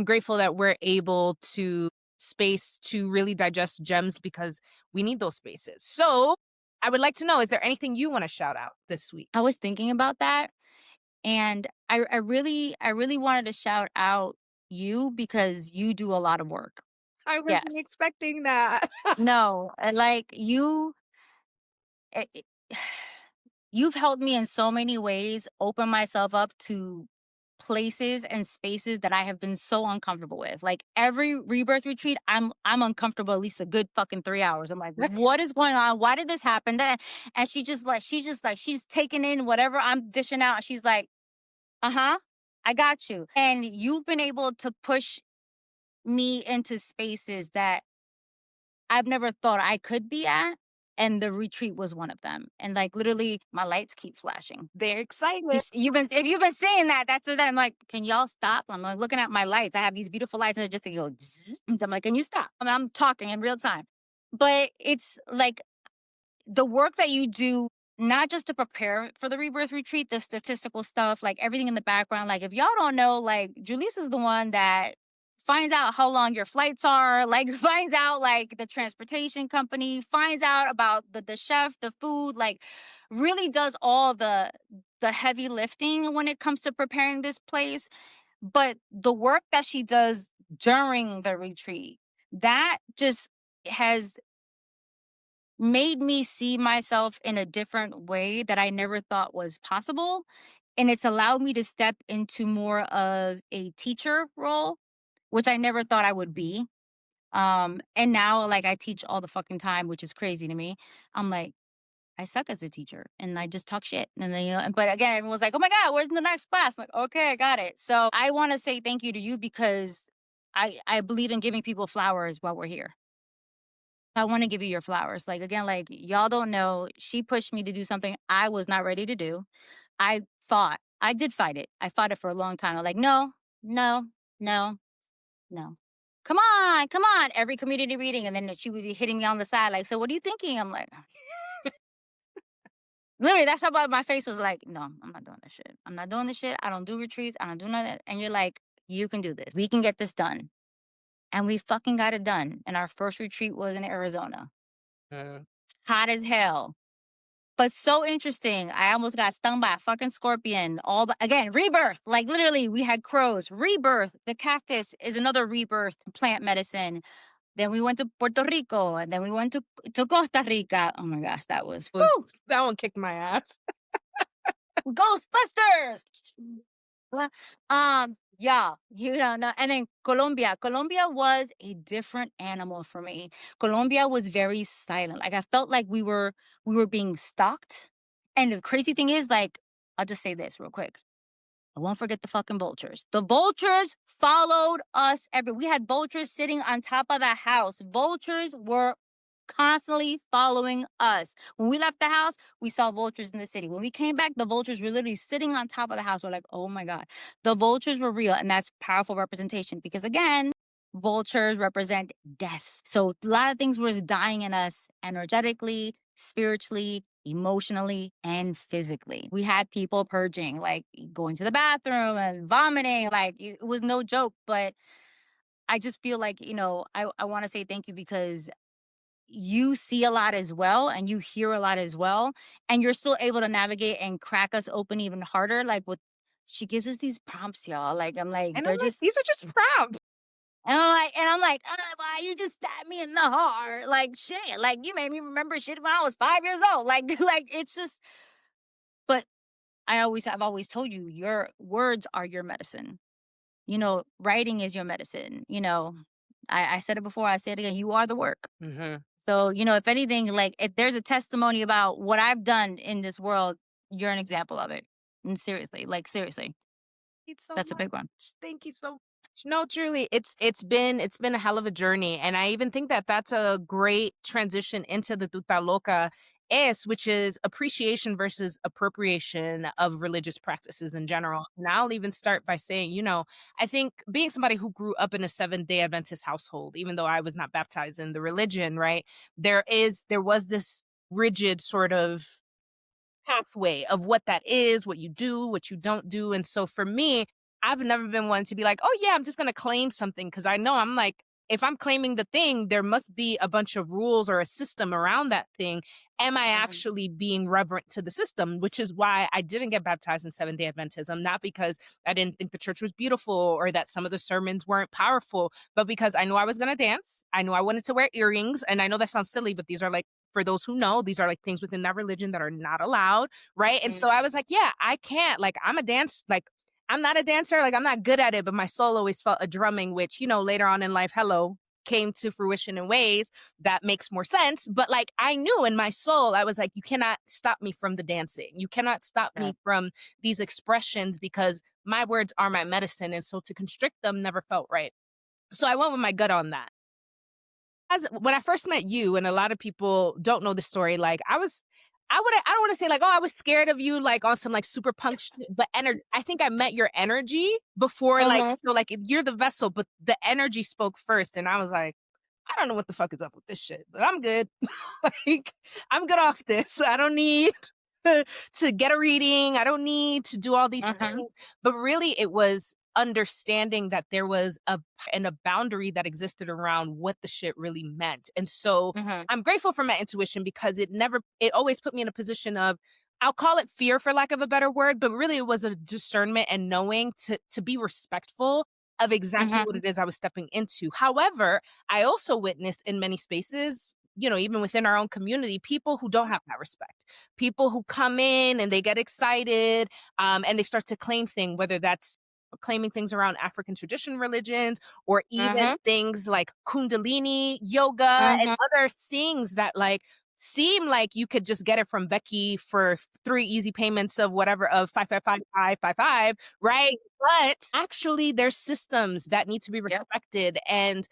grateful that we're able to space to really digest gems because we need those spaces. So I would like to know, is there anything you want to shout out this week? I was thinking about that, and I really wanted to shout out you because you do a lot of work. I wasn't Yes. expecting that. No, like you, it, you've helped me in so many ways open myself up to places and spaces that I have been so uncomfortable with. Like every rebirth retreat, I'm uncomfortable at least a good fucking 3 hours. I'm like, what is going on? Why did this happen? And she's taking in whatever I'm dishing out. She's like, uh-huh, I got you. And you've been able to push me into spaces that I've never thought I could be at. And the retreat was one of them. And like literally my lights keep flashing. They're excited. You've been if you've been seeing that, that's it. I'm like, can y'all stop? I'm like looking at my lights. I have these beautiful lights and it just they go. Zzz. I'm like, can you stop? I'm talking in real time. But it's like the work that you do, not just to prepare for the rebirth retreat, the statistical stuff, like everything in the background. Like if y'all don't know, like Julissa's the one that finds out how long your flights are, like finds out like the transportation company, finds out about the chef, the food, like really does all the heavy lifting when it comes to preparing this place. But the work that she does during the retreat, that just has made me see myself in a different way that I never thought was possible. And it's allowed me to step into more of a teacher role, which I never thought I would be. And now like I teach all the fucking time, which is crazy to me. I'm like, I suck as a teacher and I just talk shit. And then, but again, everyone's like, oh my God, where's the next class? I'm like, okay, I got it. So I want to say thank you to you because I believe in giving people flowers while we're here. I want to give you your flowers. Like again, like y'all don't know, she pushed me to do something I was not ready to do. I did fight it. I fought it for a long time. I'm like, no, no, no, no. Come on. Every community reading. And then she would be hitting me on the side, like, so what are you thinking? I'm like, literally, that's how my face was like, no, I'm not doing this shit. I'm not doing this shit. I don't do retreats. I don't do none of that. And you're like, you can do this. We can get this done. And we fucking got it done. And our first retreat was in Arizona. Hot as hell. But so interesting. I almost got stung by a fucking scorpion. Again, rebirth. Like literally, we had crows. Rebirth. The cactus is another rebirth plant medicine. Then we went to Puerto Rico, and then we went to Costa Rica. Oh my gosh, that was woo! That one kicked my ass. Ghostbusters. Yeah, no. And then Colombia. Colombia was a different animal for me. Colombia was very silent. Like I felt like we were being stalked. And the crazy thing is, like, I'll just say this real quick. I won't forget the fucking vultures. The vultures followed us we had vultures sitting on top of the house. Vultures were constantly following us. When we left the house, we saw vultures in the city. When we came back, the vultures were literally sitting on top of the house. We're like, oh my God. The vultures were real. And that's powerful representation because again, vultures represent death. So a lot of things was dying in us energetically, spiritually, emotionally, and physically. We had people purging, like going to the bathroom and vomiting. Like it was no joke. But I just feel like, I want to say thank you because you see a lot as well and you hear a lot as well. And you're still able to navigate and crack us open even harder. Like she gives us these prompts, y'all. Like I'm like, And I'm they're like, just these are just proud. and I'm like, why you just stabbed me in the heart? Like shit. Like you made me remember shit when I was 5 years old. Like it's just but I've always told you your words are your medicine. Writing is your medicine. I said it before, I say it again. You are the work. Mm-hmm. So, if anything, like if there's a testimony about what I've done in this world, you're an example of it. And seriously, Thank you so that's a much. big one. Thank you so much. No, truly, it's been a hell of a journey, and I even think that that's a great transition into the Tuta Loca which is appreciation versus appropriation of religious practices in general. And I'll even start by saying, I think being somebody who grew up in a Seventh-day Adventist household, even though I was not baptized in the religion, right? There was this rigid sort of pathway of what that is, what you do, what you don't do. And so for me, I've never been one to be like, oh yeah, I'm just going to claim something because I know I'm like, if I'm claiming the thing, there must be a bunch of rules or a system around that thing. Am I Mhm. actually being reverent to the system? Which is why I didn't get baptized in Seventh-day Adventism, not because I didn't think the church was beautiful or that some of the sermons weren't powerful, but because I knew I was going to dance. I knew I wanted to wear earrings. And I know that sounds silly, but these are like, for those who know, these are like things within that religion that are not allowed. Right. And so I was like, yeah, I can't. Like, I'm a dance, like, I'm not a dancer, like, I'm not good at it, but my soul always felt a drumming, which, later on in life, came to fruition in ways that makes more sense. But like, I knew in my soul, I was like, you cannot stop me from the dancing. You cannot stop Yeah. me from these expressions because my words are my medicine. And so to constrict them never felt right. So I went with my gut on that. As when I first met you, and a lot of people don't know the story, like I don't want to say like, oh, I was scared of you, like on some like super punk shit, but I think I met your energy before, like, Uh-huh. so like you're the vessel, but the energy spoke first. And I was like, I don't know what the fuck is up with this shit, but I'm good. Like, I'm good off this. I don't need to get a reading. I don't need to do all these Uh-huh. things. But really, it was understanding that there was a boundary that existed around what the shit really meant. And so Uh-huh. I'm grateful for my intuition because it always put me in a position of, I'll call it fear for lack of a better word, but really it was a discernment and knowing to be respectful of exactly Uh-huh. what it is I was stepping into. However, I also witness in many spaces, even within our own community, people who don't have that respect, people who come in and they get excited, and they start to claim things, whether that's claiming things around African tradition religions or even Uh-huh. things like Kundalini yoga and Uh-huh. other things that like seem like you could just get it from Becky for 3 easy payments of whatever of 555 right? But actually there's systems that need to be Yep. respected. And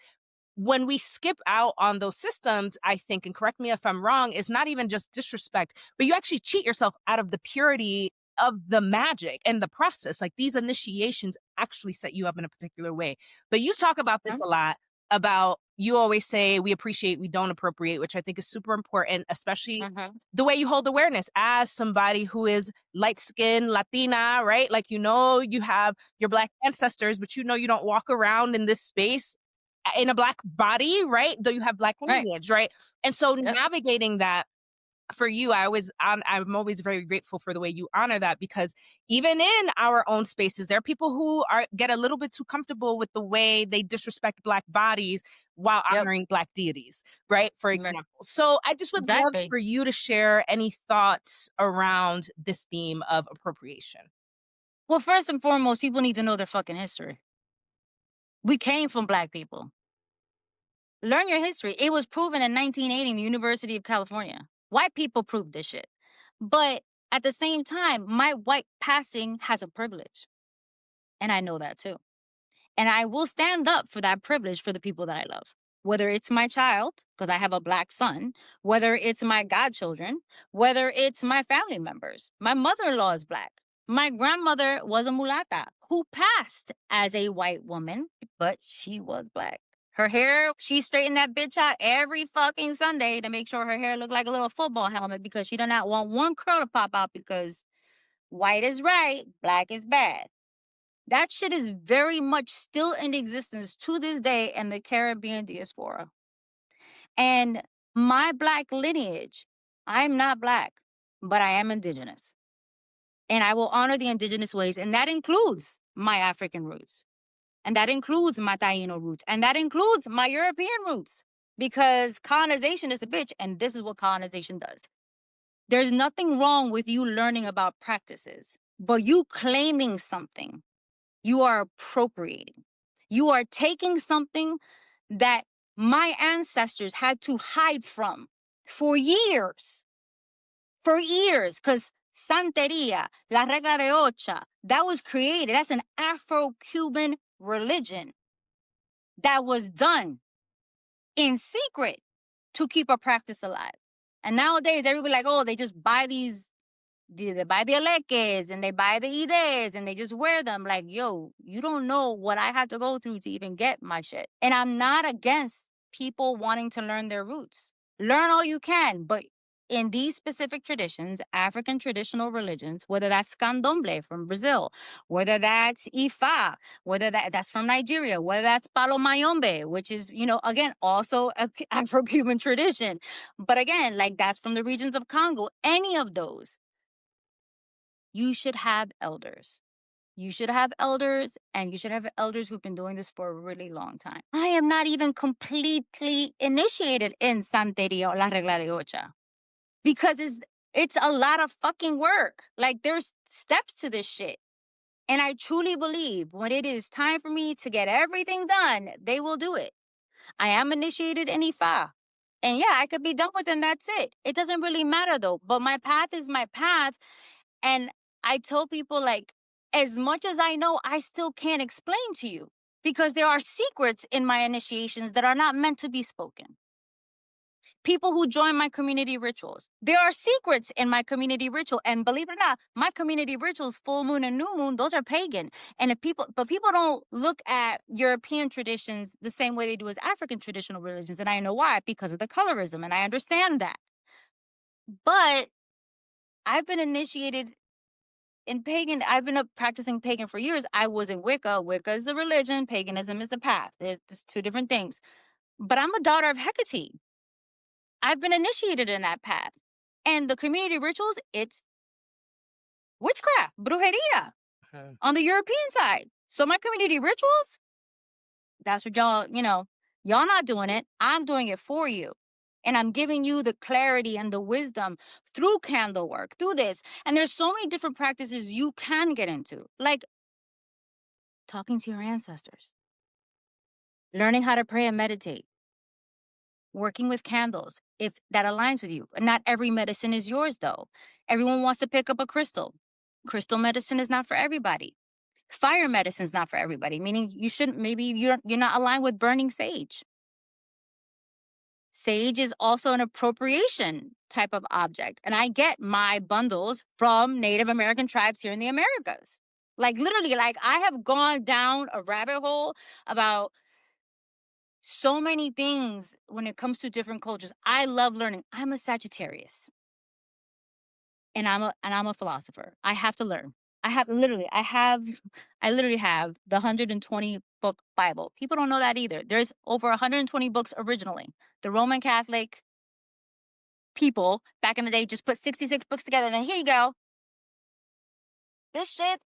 when we skip out on those systems, I think, and correct me if I'm wrong, is not even just disrespect, but you actually cheat yourself out of the purity of the magic and the process. Like, these initiations actually set you up in a particular way. But you talk about this Uh-huh. a lot, about you always say we appreciate, we don't appropriate, which I think is super important, especially Uh-huh. the way you hold awareness as somebody who is light skinned Latina, right? Like, you have your Black ancestors, but you don't walk around in this space in a Black body, right? Though you have Black Right. lineage, right? And so Yep. navigating that for you, I'm always very grateful for the way you honor that, because even in our own spaces, there are people who get a little bit too comfortable with the way they disrespect Black bodies while Yep. honoring Black deities, right? For Right. example. So I just would love Exactly. for you to share any thoughts around this theme of appropriation. Well, first and foremost, people need to know their fucking history. We came from Black people. Learn your history. It was proven in 1980 in the University of California. White people proved this shit. But at the same time, my white passing has a privilege. And I know that too. And I will stand up for that privilege for the people that I love. Whether it's my child, because I have a Black son, whether it's my godchildren, whether it's my family members. My mother in law is Black. My grandmother was a mulata who passed as a white woman, but she was Black. Her hair, she straightened that bitch out every fucking Sunday to make sure her hair looked like a little football helmet, because she did not want one curl to pop out, because white is right, Black is bad. That shit is very much still in existence to this day in the Caribbean diaspora. And my Black lineage, I'm not Black, but I am indigenous. And I will honor the indigenous ways. And that includes my African roots. And that includes my Taino roots. And that includes my European roots. Because colonization is a bitch. And this is what colonization does. There's nothing wrong with you learning about practices, but you claiming something, you are appropriating. You are taking something that my ancestors had to hide from for years. For years, because Santeria, La Regla de Ocha, that was created. That's an Afro-Cuban religion that was done in secret to keep a practice alive. And nowadays, everybody like, oh, they just buy they buy the aleques and they buy the ides and they just wear them. Like, yo, you don't know what I had to go through to even get my shit. And I'm not against people wanting to learn their roots. Learn all you can, but in these specific traditions, African traditional religions, whether that's candomblé from Brazil, whether that's Ifa, whether that's from Nigeria, whether that's palo mayombe, which is, again, also a Afro-Cuban tradition. But again, like that's from the regions of Congo, any of those, you should have elders. You should have elders, and you should have elders who've been doing this for a really long time. I am not even completely initiated in Santeria or La Regla de Ocha, because it's a lot of fucking work. Like, there's steps to this shit. And I truly believe when it is time for me to get everything done, they will do it. I am initiated in Ifa. And yeah, I could be done with it and that's it. It doesn't really matter though. But my path is my path. And I tell people, like, as much as I know, I still can't explain to you because there are secrets in my initiations that are not meant to be spoken. People who join my community rituals, there are secrets in my community ritual. And believe it or not, my community rituals, full moon and new moon, those are pagan. And if people, but people don't look at European traditions the same way they do as African traditional religions. And I know why, because of the colorism. And I understand that. But I've been initiated in pagan. I've been practicing pagan for years. I was in Wicca. Wicca is the religion. Paganism is the path. There's two different things. But I'm a daughter of Hecate. I've been initiated in that path. And the community rituals, it's witchcraft, brujeria on the European side. So my community rituals, that's what y'all not doing it. I'm doing it for you. And I'm giving you the clarity and the wisdom through candle work, through this. And there's so many different practices you can get into, like talking to your ancestors, learning how to pray and meditate, working with candles, if that aligns with you. Not every medicine is yours, though. Everyone wants to pick up a crystal. Crystal medicine is not for everybody. Fire medicine is not for everybody, meaning you shouldn't, maybe you're not aligned with burning sage. Sage is also an appropriation type of object. And I get my bundles from Native American tribes here in the Americas. Like literally, like I have gone down a rabbit hole about so many things when it comes to different cultures. I love learning. I'm a Sagittarius. And I'm a philosopher. I have to learn. I literally have the 120 book Bible. People don't know that either. There's over 120 books originally. The Roman Catholic people back in the day just put 66 books together and then here you go. This shit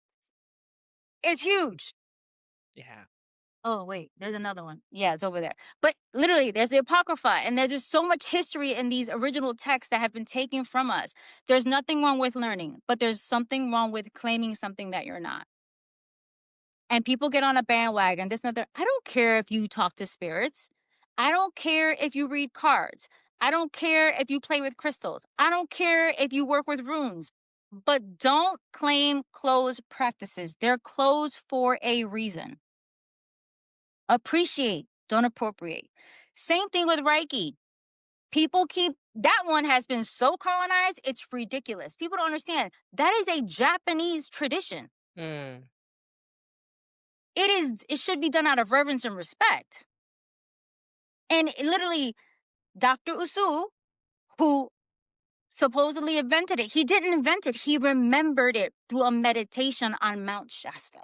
is huge. Yeah. Oh, wait, there's another one. Yeah, it's over there. But literally, there's the Apocrypha, and there's just so much history in these original texts that have been taken from us. There's nothing wrong with learning, but there's something wrong with claiming something that you're not. And people get on a bandwagon, this and that. I don't care if you talk to spirits. I don't care if you read cards. I don't care if you play with crystals. I don't care if you work with runes. But don't claim closed practices. They're closed for a reason. Appreciate, don't appropriate. Same thing with Reiki. People that one has been so colonized, it's ridiculous. People don't understand. That is a Japanese tradition. Mm. It should be done out of reverence and respect. And literally, Dr. Usu, who supposedly invented it, he didn't invent it. He remembered it through a meditation on Mount Shasta.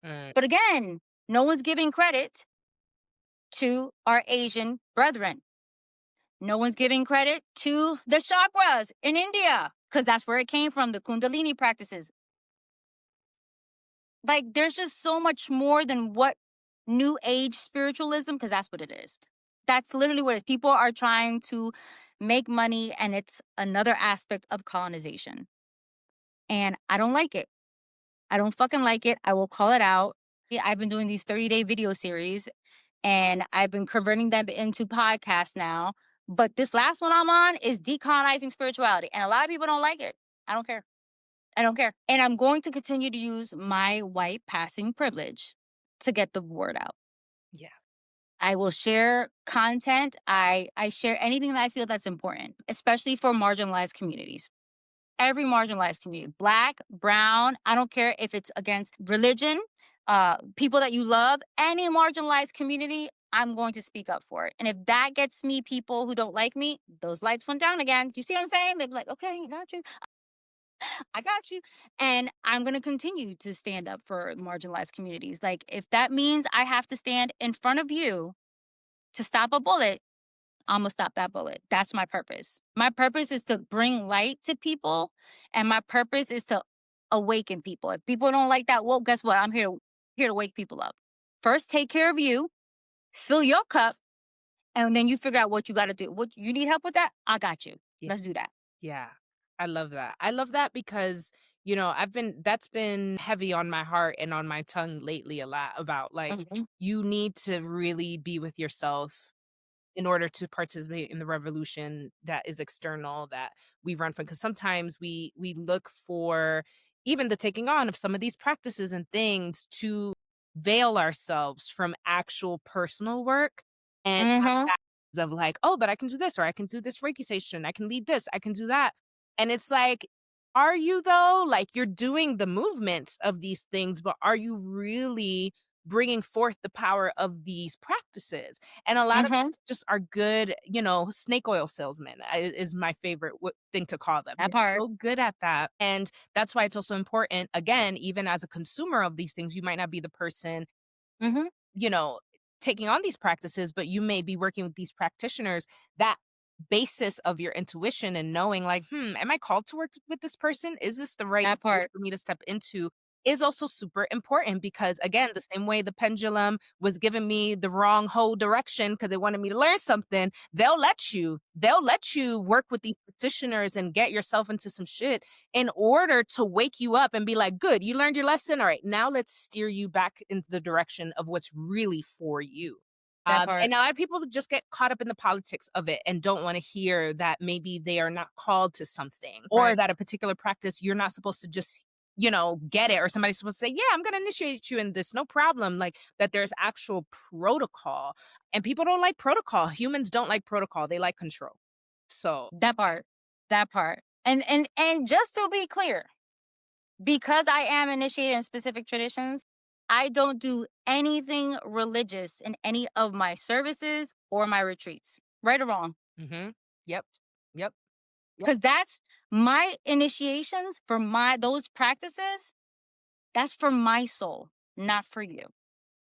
Mm. But again, no one's giving credit to our Asian brethren. No one's giving credit to the chakras in India because that's where it came from, the Kundalini practices. Like, there's just so much more than what New Age spiritualism, because that's what it is. That's literally what it is. People are trying to make money, and it's another aspect of colonization. And I don't like it. I don't fucking like it. I will call it out. Yeah, I've been doing these 30-day video series, and I've been converting them into podcasts now. But this last one I'm on is decolonizing spirituality. And a lot of people don't like it. I don't care. I don't care. And I'm going to continue to use my white passing privilege to get the word out. Yeah. I will share content. I share anything that I feel that's important, especially for marginalized communities. Every marginalized community, Black, brown, I don't care if it's against religion, people that you love, any marginalized community, I'm going to speak up for it. And if that gets me people who don't like me, those lights went down again. Do you see what I'm saying? They'd be like, okay, got you. I got you. And I'm going to continue to stand up for marginalized communities. Like, if that means I have to stand in front of you to stop a bullet, I'm going to stop that bullet. That's my purpose. My purpose is to bring light to people. And my purpose is to awaken people. If people don't like that, well, guess what? I'm here to wake people up. First, take care of you, fill your cup, and then you figure out what you got to do. What you need help with that? I got you. Yeah. Let's do that. Yeah. I love that. I love that because, That's been heavy on my heart and on my tongue lately a lot about like, Mhm. you need to really be with yourself in order to participate in the revolution that is external that we run from. Because sometimes we look for even the taking on of some of these practices and things to veil ourselves from actual personal work and Mhm. of like, oh, but I can do this, or I can do this Reiki station, I can lead this, I can do that. And it's like, are you though? Like, you're doing the movements of these things, but are you really bringing forth the power of these practices? And a lot of Mhm. just are good, snake oil salesmen is my favorite thing to call them. That They're part. so good at that. And that's why it's also important, again, even as a consumer of these things, you might not be the person Mhm. you know, taking on these practices, but you may be working with these practitioners, that basis of your intuition and knowing like, am I called to work with this person? Is this the right That space part. for me to step into? Is also super important because again, the same way the pendulum was giving me the wrong whole direction because it wanted me to learn something, they'll let you work with these practitioners and get yourself into some shit in order to wake you up and be like, good, you learned your lesson. All right, now let's steer you back into the direction of what's really for you. That And part. a lot of people just get caught up in the politics of it and don't want to hear that maybe they are not called to something or Right. that a particular practice you're not supposed to just get it, or somebody's supposed to say, yeah, I'm going to initiate you in this, no problem. Like that there's actual protocol, and people don't like protocol. Humans don't like protocol, they like control. So, That part. That part. And just to be clear, because I am initiated in specific traditions, I don't do anything religious in any of my services or my retreats. Right or wrong? mhm. Yep. Yep. Yep. Because that's my initiations for my those practices, that's for my soul, not for you.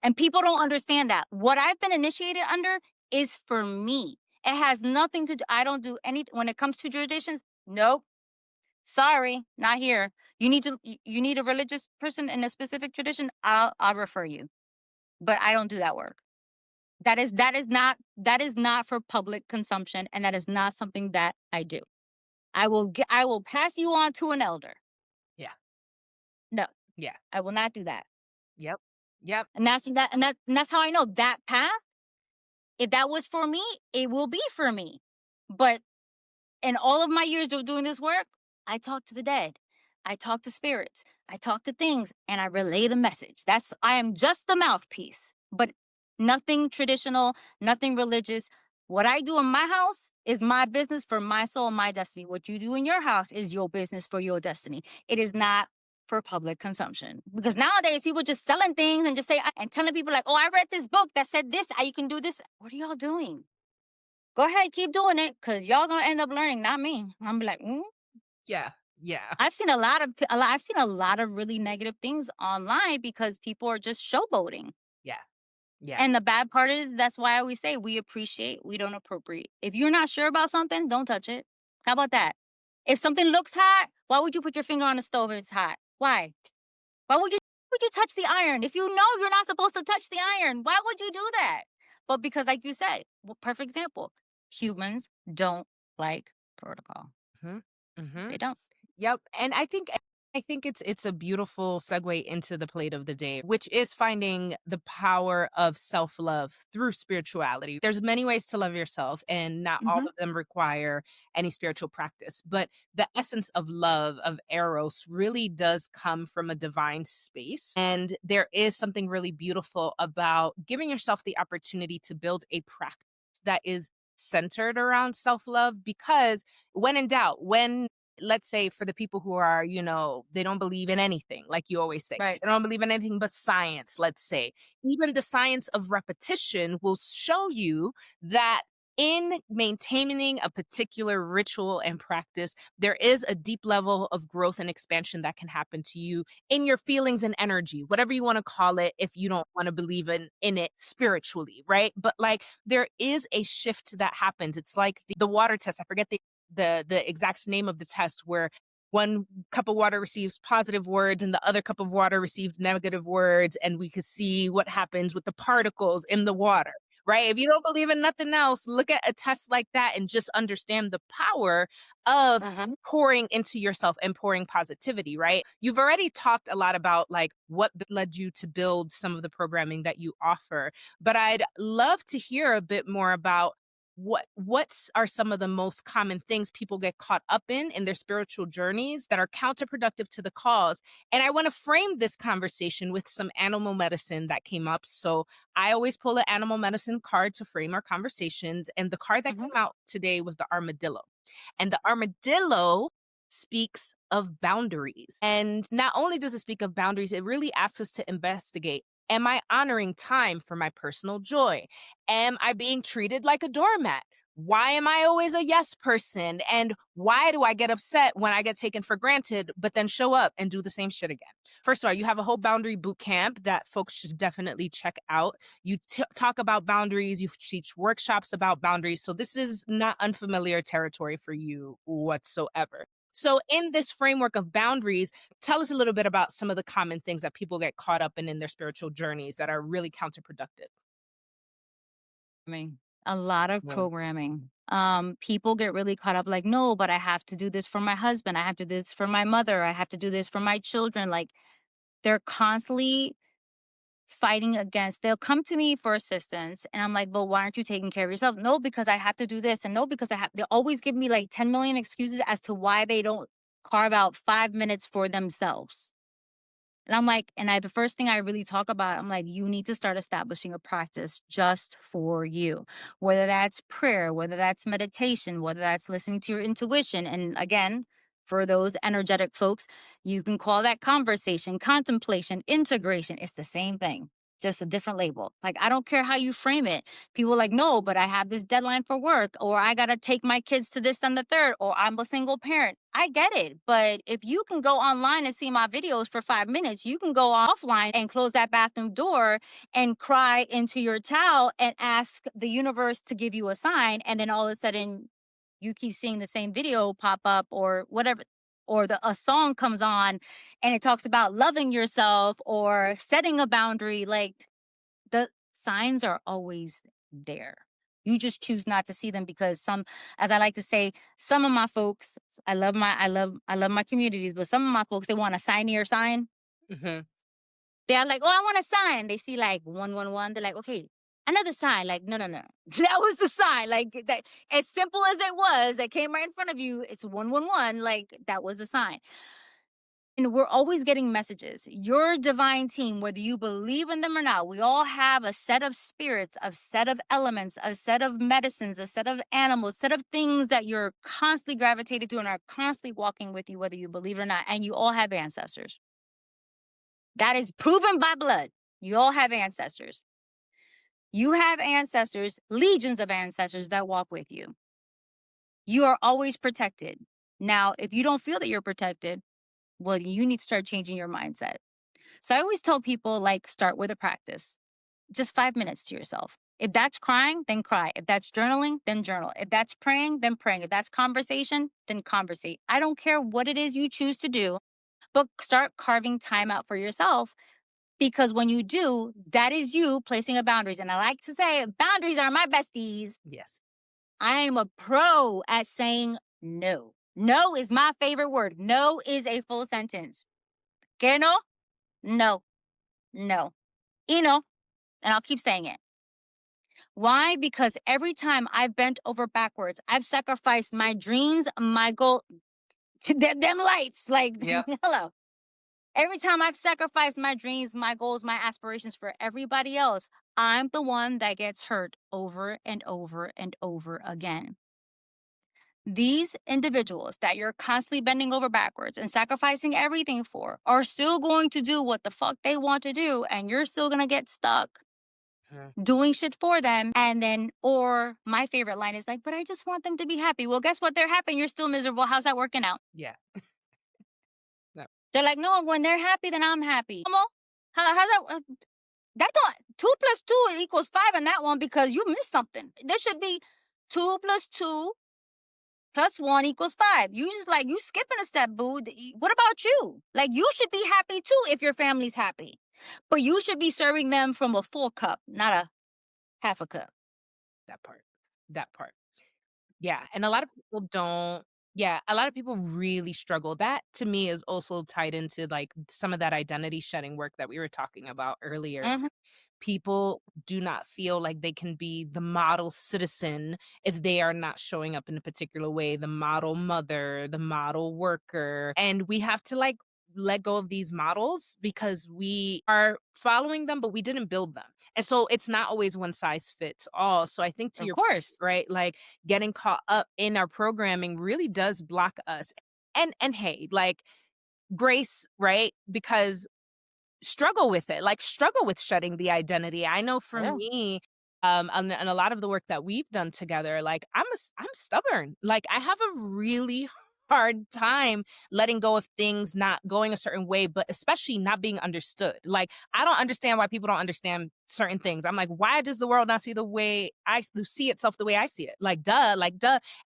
And people don't understand that. What I've been initiated under is for me. It has nothing to do, I don't do any when it comes to traditions. Nope. Sorry, not here. You need a religious person in a specific tradition, I'll refer you. But I don't do that work. That is not for public consumption, and that is not something that I do. I will pass you on to an elder. Yeah. No, Yeah. I will not do that. Yep. Yep. And that's how I know that path, if that was for me, it will be for me. But in all of my years of doing this work, I talk to the dead. I talk to spirits. I talk to things and I relay the message. I am just the mouthpiece, but nothing traditional, nothing religious. What I do in my house is my business for my soul, my destiny. What you do in your house is your business for your destiny. It is not for public consumption. Because nowadays people just selling things and just say and telling people like, "Oh, I read this book that said this, you can do this." What are y'all doing? Go ahead, keep doing it, cause y'all gonna end up learning, not me. I'm be like, Yeah. Yeah. I've seen I've seen a lot of really negative things online because people are just showboating. Yeah. Yeah. And the bad part is that's why I always say we appreciate, we don't appropriate. If you're not sure about something, don't touch it. How about that? If something looks hot, why would you put your finger on the stove if it's hot? Why? Why would you touch the iron? If you know you're not supposed to touch the iron, why would you do that? But because like you said, well, perfect example. Humans don't like protocol. Mhm. They Mhm. don't. Yep, and I think it's a beautiful segue into the plate of the day, which is finding the power of self-love through spirituality. There's many ways to love yourself, and not all Mhm. of them require any spiritual practice, but the essence of love, of eros, really does come from a divine space, and there is something really beautiful about giving yourself the opportunity to build a practice that is centered around self-love, because when in doubt, when let's say for the people who are, they don't believe in anything, like you always say, Right. they don't believe in anything but science, let's say, even the science of repetition will show you that in maintaining a particular ritual and practice, there is a deep level of growth and expansion that can happen to you in your feelings and energy, whatever you want to call it, if you don't want to believe in it spiritually, right? But like there is a shift that happens. It's like the water test. I forget the exact name of the test where one cup of water receives positive words and the other cup of water received negative words, and we could see what happens with the particles in the water. right? If you don't believe in nothing else, look at a test like that and just understand the power of pouring into yourself and pouring positivity, right? You've already talked a lot about like what led you to build some of the programming that you offer, but I'd love to hear a bit more about what's are some of the most common things people get caught up in their spiritual journeys that are counterproductive to the cause. And I want to frame this conversation with some animal medicine that came up. So I always pull an animal medicine card to frame our conversations, and the card that came out today was the armadillo. And the armadillo speaks of boundaries. And not only does it speak of boundaries, it really asks us to investigate, am I honoring time for my personal joy? Am I being treated like a doormat? Why am I always a yes person? And why do I get upset when I get taken for granted, but then show up and do the same shit again? First of all, you have a whole boundary boot camp that folks should definitely check out. You talk about boundaries, you teach workshops about boundaries. So this is not unfamiliar territory for you whatsoever. So, in this framework of boundaries, tell us a little bit about some of the common things that people get caught up in their spiritual journeys that are really counterproductive. mean, a lot of Yeah. programming. People get really caught up like, no, but I have to do this for my husband. I have to do this for my mother. I have to do this for my children. Like they're constantly fighting against, they'll come to me for assistance. And I'm like, but why aren't you taking care of yourself? No, because I have to do this. And no, because they always give me like 10 million excuses as to why they don't carve out 5 minutes for themselves. And I'm like, the first thing I really talk about, I'm like, you need to start establishing a practice just for you, whether that's prayer, whether that's meditation, whether that's listening to your intuition. And again, for those energetic folks, you can call that conversation, contemplation, integration. It's the same thing, just a different label. Like, I don't care how you frame it. People are like, no, but I have this deadline for work, or I got to take my kids to this and the third, or I'm a single parent. I get it. But if you can go online and see my videos for 5 minutes, you can go offline and close that bathroom door and cry into your towel and ask the universe to give you a sign. And then all of a sudden, you keep seeing the same video pop up or whatever, or a song comes on and it talks about loving yourself or setting a boundary. Like the signs are always there. You just choose not to see them because as I like to say, some of my folks, I love my communities, but some of my folks, they want a signier sign. Hmm. They're like, oh, I want a sign. They see like 111. They're like, okay, another sign. Like, no, no, no. That was the sign. Like that, as simple as it was, that came right in front of you. It's 111. Like that was the sign. And we're always getting messages. Your divine team, whether you believe in them or not, we all have a set of spirits, a set of elements, a set of medicines, a set of animals, a set of things that you're constantly gravitated to and are constantly walking with you, whether you believe it or not. And you all have ancestors. That is proven by blood. You all have ancestors. You have ancestors, legions of ancestors that walk with you. You are always protected. Now, if you don't feel that you're protected, well, you need to start changing your mindset. So I always tell people, like, start with a practice. Just 5 minutes to yourself. If that's crying, then cry. If that's journaling, then journal. If that's praying, then praying. If that's conversation, then conversate. I don't care what it is you choose to do, but start carving time out for yourself because when you do, that is you placing a boundaries. And I like to say, boundaries are my besties. Yes. I am a pro at saying no. No is my favorite word. No is a full sentence. Que no? No. No. Y no. And I'll keep saying it. Why? Because every time I've bent over backwards, I've sacrificed my dreams, my goal, them lights. Like, Yep. hello. Every time I've sacrificed my dreams, my goals, my aspirations for everybody else, I'm the one that gets hurt over and over and over again. These individuals that you're constantly bending over backwards and sacrificing everything for are still going to do what the fuck they want to do, and you're still going to get stuck Mhm. doing shit for them. And then, or my favorite line is like, but I just want them to be happy. Well, guess what? They're happy and you're still miserable. How's that working out? Yeah. No. They're like, no, when they're happy, then I'm happy. How's that? That don't, 2 + 2 = 5 in that one because you missed something. There should be 2 + 2 + 1 = 5. You just like, you skipping a step, boo. What about you? Like, you should be happy too if your family's happy. But you should be serving them from a full cup, not a half a cup. That part. That part. Yeah, and a lot of people don't yeah, a lot of people really struggle. That to me is also tied into, like, some of that identity shedding work that we were talking about earlier. Mhm. People do not feel like they can be the model citizen if they are not showing up in a particular way, the model mother, the model worker, and we have to, like, let go of these models because we are following them, but we didn't build them, and so it's not always one size fits all. So I think to Of your course. right, like, getting caught up in our programming really does block us, and hey, like, grace, right? Because struggle with it, like, struggle with shedding the identity. I know for Yeah. me, and a lot of the work that we've done together, like, I'm stubborn. Like, I have a really hard time letting go of things not going a certain way, but especially not being understood. Like, I don't understand why people don't understand certain things. I'm like, "Why does the world not see the way see itself the way I see it?" Like, duh,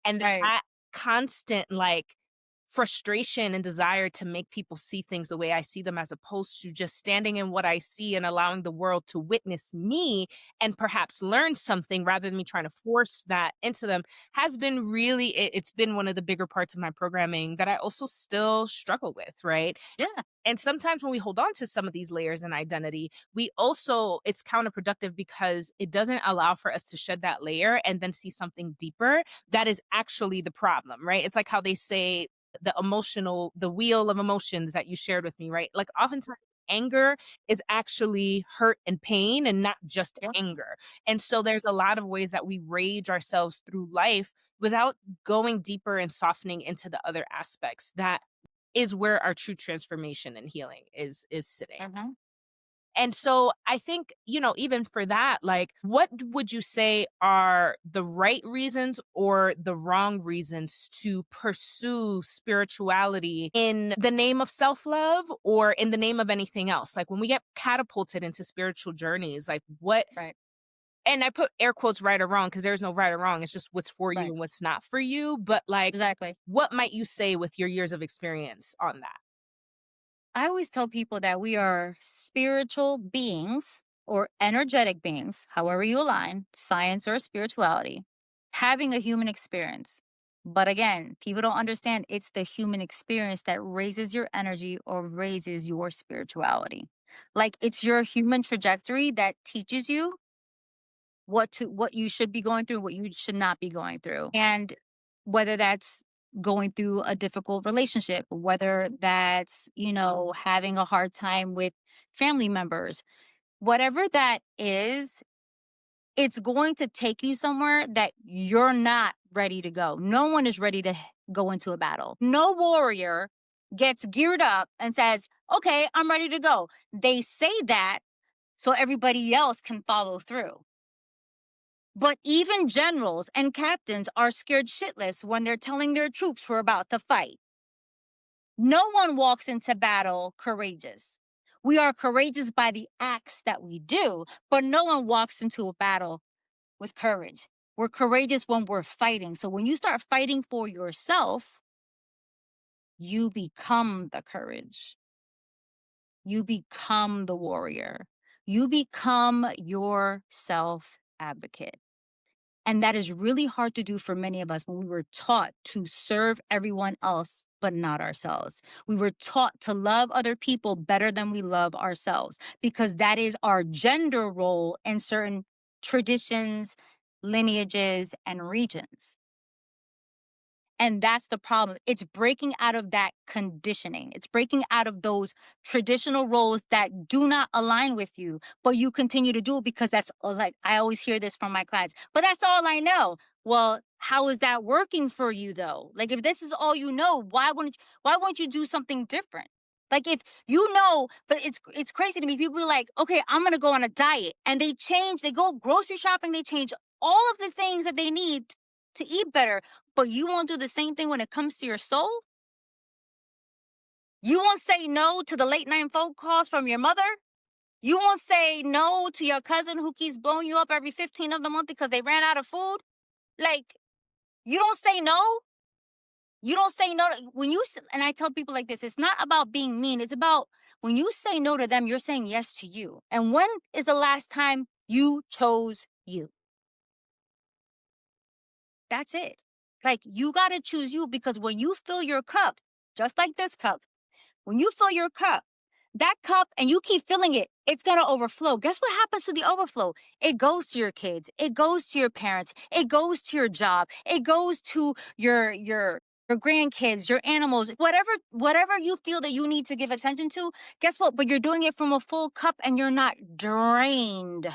and Right. that constant, like, frustration and desire to make people see things the way I see them as opposed to just standing in what I see and allowing the world to witness me and perhaps learn something rather than me trying to force that into them has been really it's been one of the bigger parts of my programming that I also still struggle with, right? Yeah. And sometimes when we hold on to some of these layers in identity, we also it's counterproductive because it doesn't allow for us to shed that layer and then see something deeper that is actually the problem, right? It's like how they say the wheel of emotions that you shared with me, right? Like oftentimes anger is actually hurt and pain and not just Yeah. anger. And so there's a lot of ways that we rage ourselves through life without going deeper and softening into the other aspects that is where our true transformation and healing is sitting. Mhm. And so I think, even for that, like, what would you say are the right reasons or the wrong reasons to pursue spirituality in the name of self love or in the name of anything else? Like, when we get catapulted into spiritual journeys, like, what, Right. and I put air quotes right or wrong because there's no right or wrong. It's just what's for you Right. and what's not for you. But, like, Exactly. what might you say with your years of experience on that? I always tell people that we are spiritual beings or energetic beings, however you align, science or spirituality, having a human experience. But again, people don't understand it's the human experience that raises your energy or raises your spirituality. Like it's your human trajectory that teaches you what you should be going through, what you should not be going through. And whether that's going through a difficult relationship, whether that's, having a hard time with family members, whatever that is, it's going to take you somewhere that you're not ready to go. No one is ready to go into a battle. No warrior gets geared up and says, "Okay, I'm ready to go." They say that so everybody else can follow through. But even generals and captains are scared shitless when they're telling their troops we're about to fight. No one walks into battle courageous. We are courageous by the acts that we do, but no one walks into a battle with courage. We're courageous when we're fighting. So when you start fighting for yourself, you become the courage. You become the warrior. You become your self advocate. And that is really hard to do for many of us when we were taught to serve everyone else, but not ourselves. We were taught to love other people better than we love ourselves because that is our gender role in certain traditions, lineages, and regions. And that's the problem. It's breaking out of that conditioning. It's breaking out of those traditional roles that do not align with you, but you continue to do it because like I always hear this from my clients, but that's all I know. Well, how is that working for you though? Like if this is all you know, why won't you do something different? Like if you know, but it's crazy to me. People are like, okay, I'm gonna go on a diet. And they go grocery shopping, they change all of the things that they need to eat better, but you won't do the same thing when it comes to your soul? You won't say no to the late night phone calls from your mother? You won't say no to your cousin who keeps blowing you up every 15th of the month because they ran out of food? Like, you don't say no? You don't say no. And I tell people like this, it's not about being mean. It's about when you say no to them, you're saying yes to you. And when is the last time you chose you? That's it. Like, you got to choose you, because when you fill your cup, just like this cup, when you fill your cup, that cup, and you keep filling it, it's going to overflow. Guess what happens to the overflow? It goes to your kids. It goes to your parents. It goes to your job. It goes to your grandkids, your animals, whatever you feel that you need to give attention to. Guess what? But you're doing it from a full cup, and you're not drained.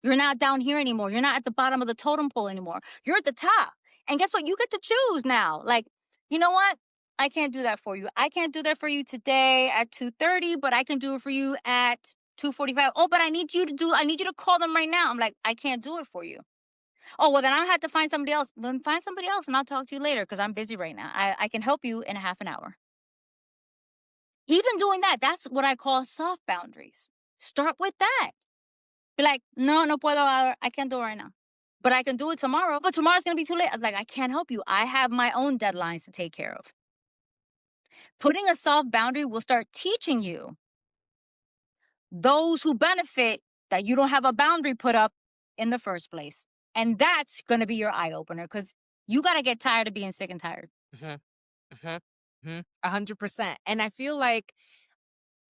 You're not down here anymore. You're not at the bottom of the totem pole anymore. You're at the top. And guess what? You get to choose now. Like, you know what? I can't do that for you. I can't do that for you today at 2:30, but I can do it for you at 2:45. Oh, but I need you to call them right now. I'm like, I can't do it for you. Oh, well, then I have to find somebody else. Then find somebody else, and I'll talk to you later because I'm busy right now. I can help you in a half an hour. Even doing that, that's what I call soft boundaries. Start with that. Be like, no, no puedo, I can't do it right now. But I can do it tomorrow. But tomorrow's going to be too late. I'm like, I can't help you. I have my own deadlines to take care of. Putting a soft boundary will start teaching you, those who benefit, that you don't have a boundary put up in the first place. And that's going to be your eye opener, because you got to get tired of being sick and tired. Mhm, mhm, mhm, 100%. And I feel like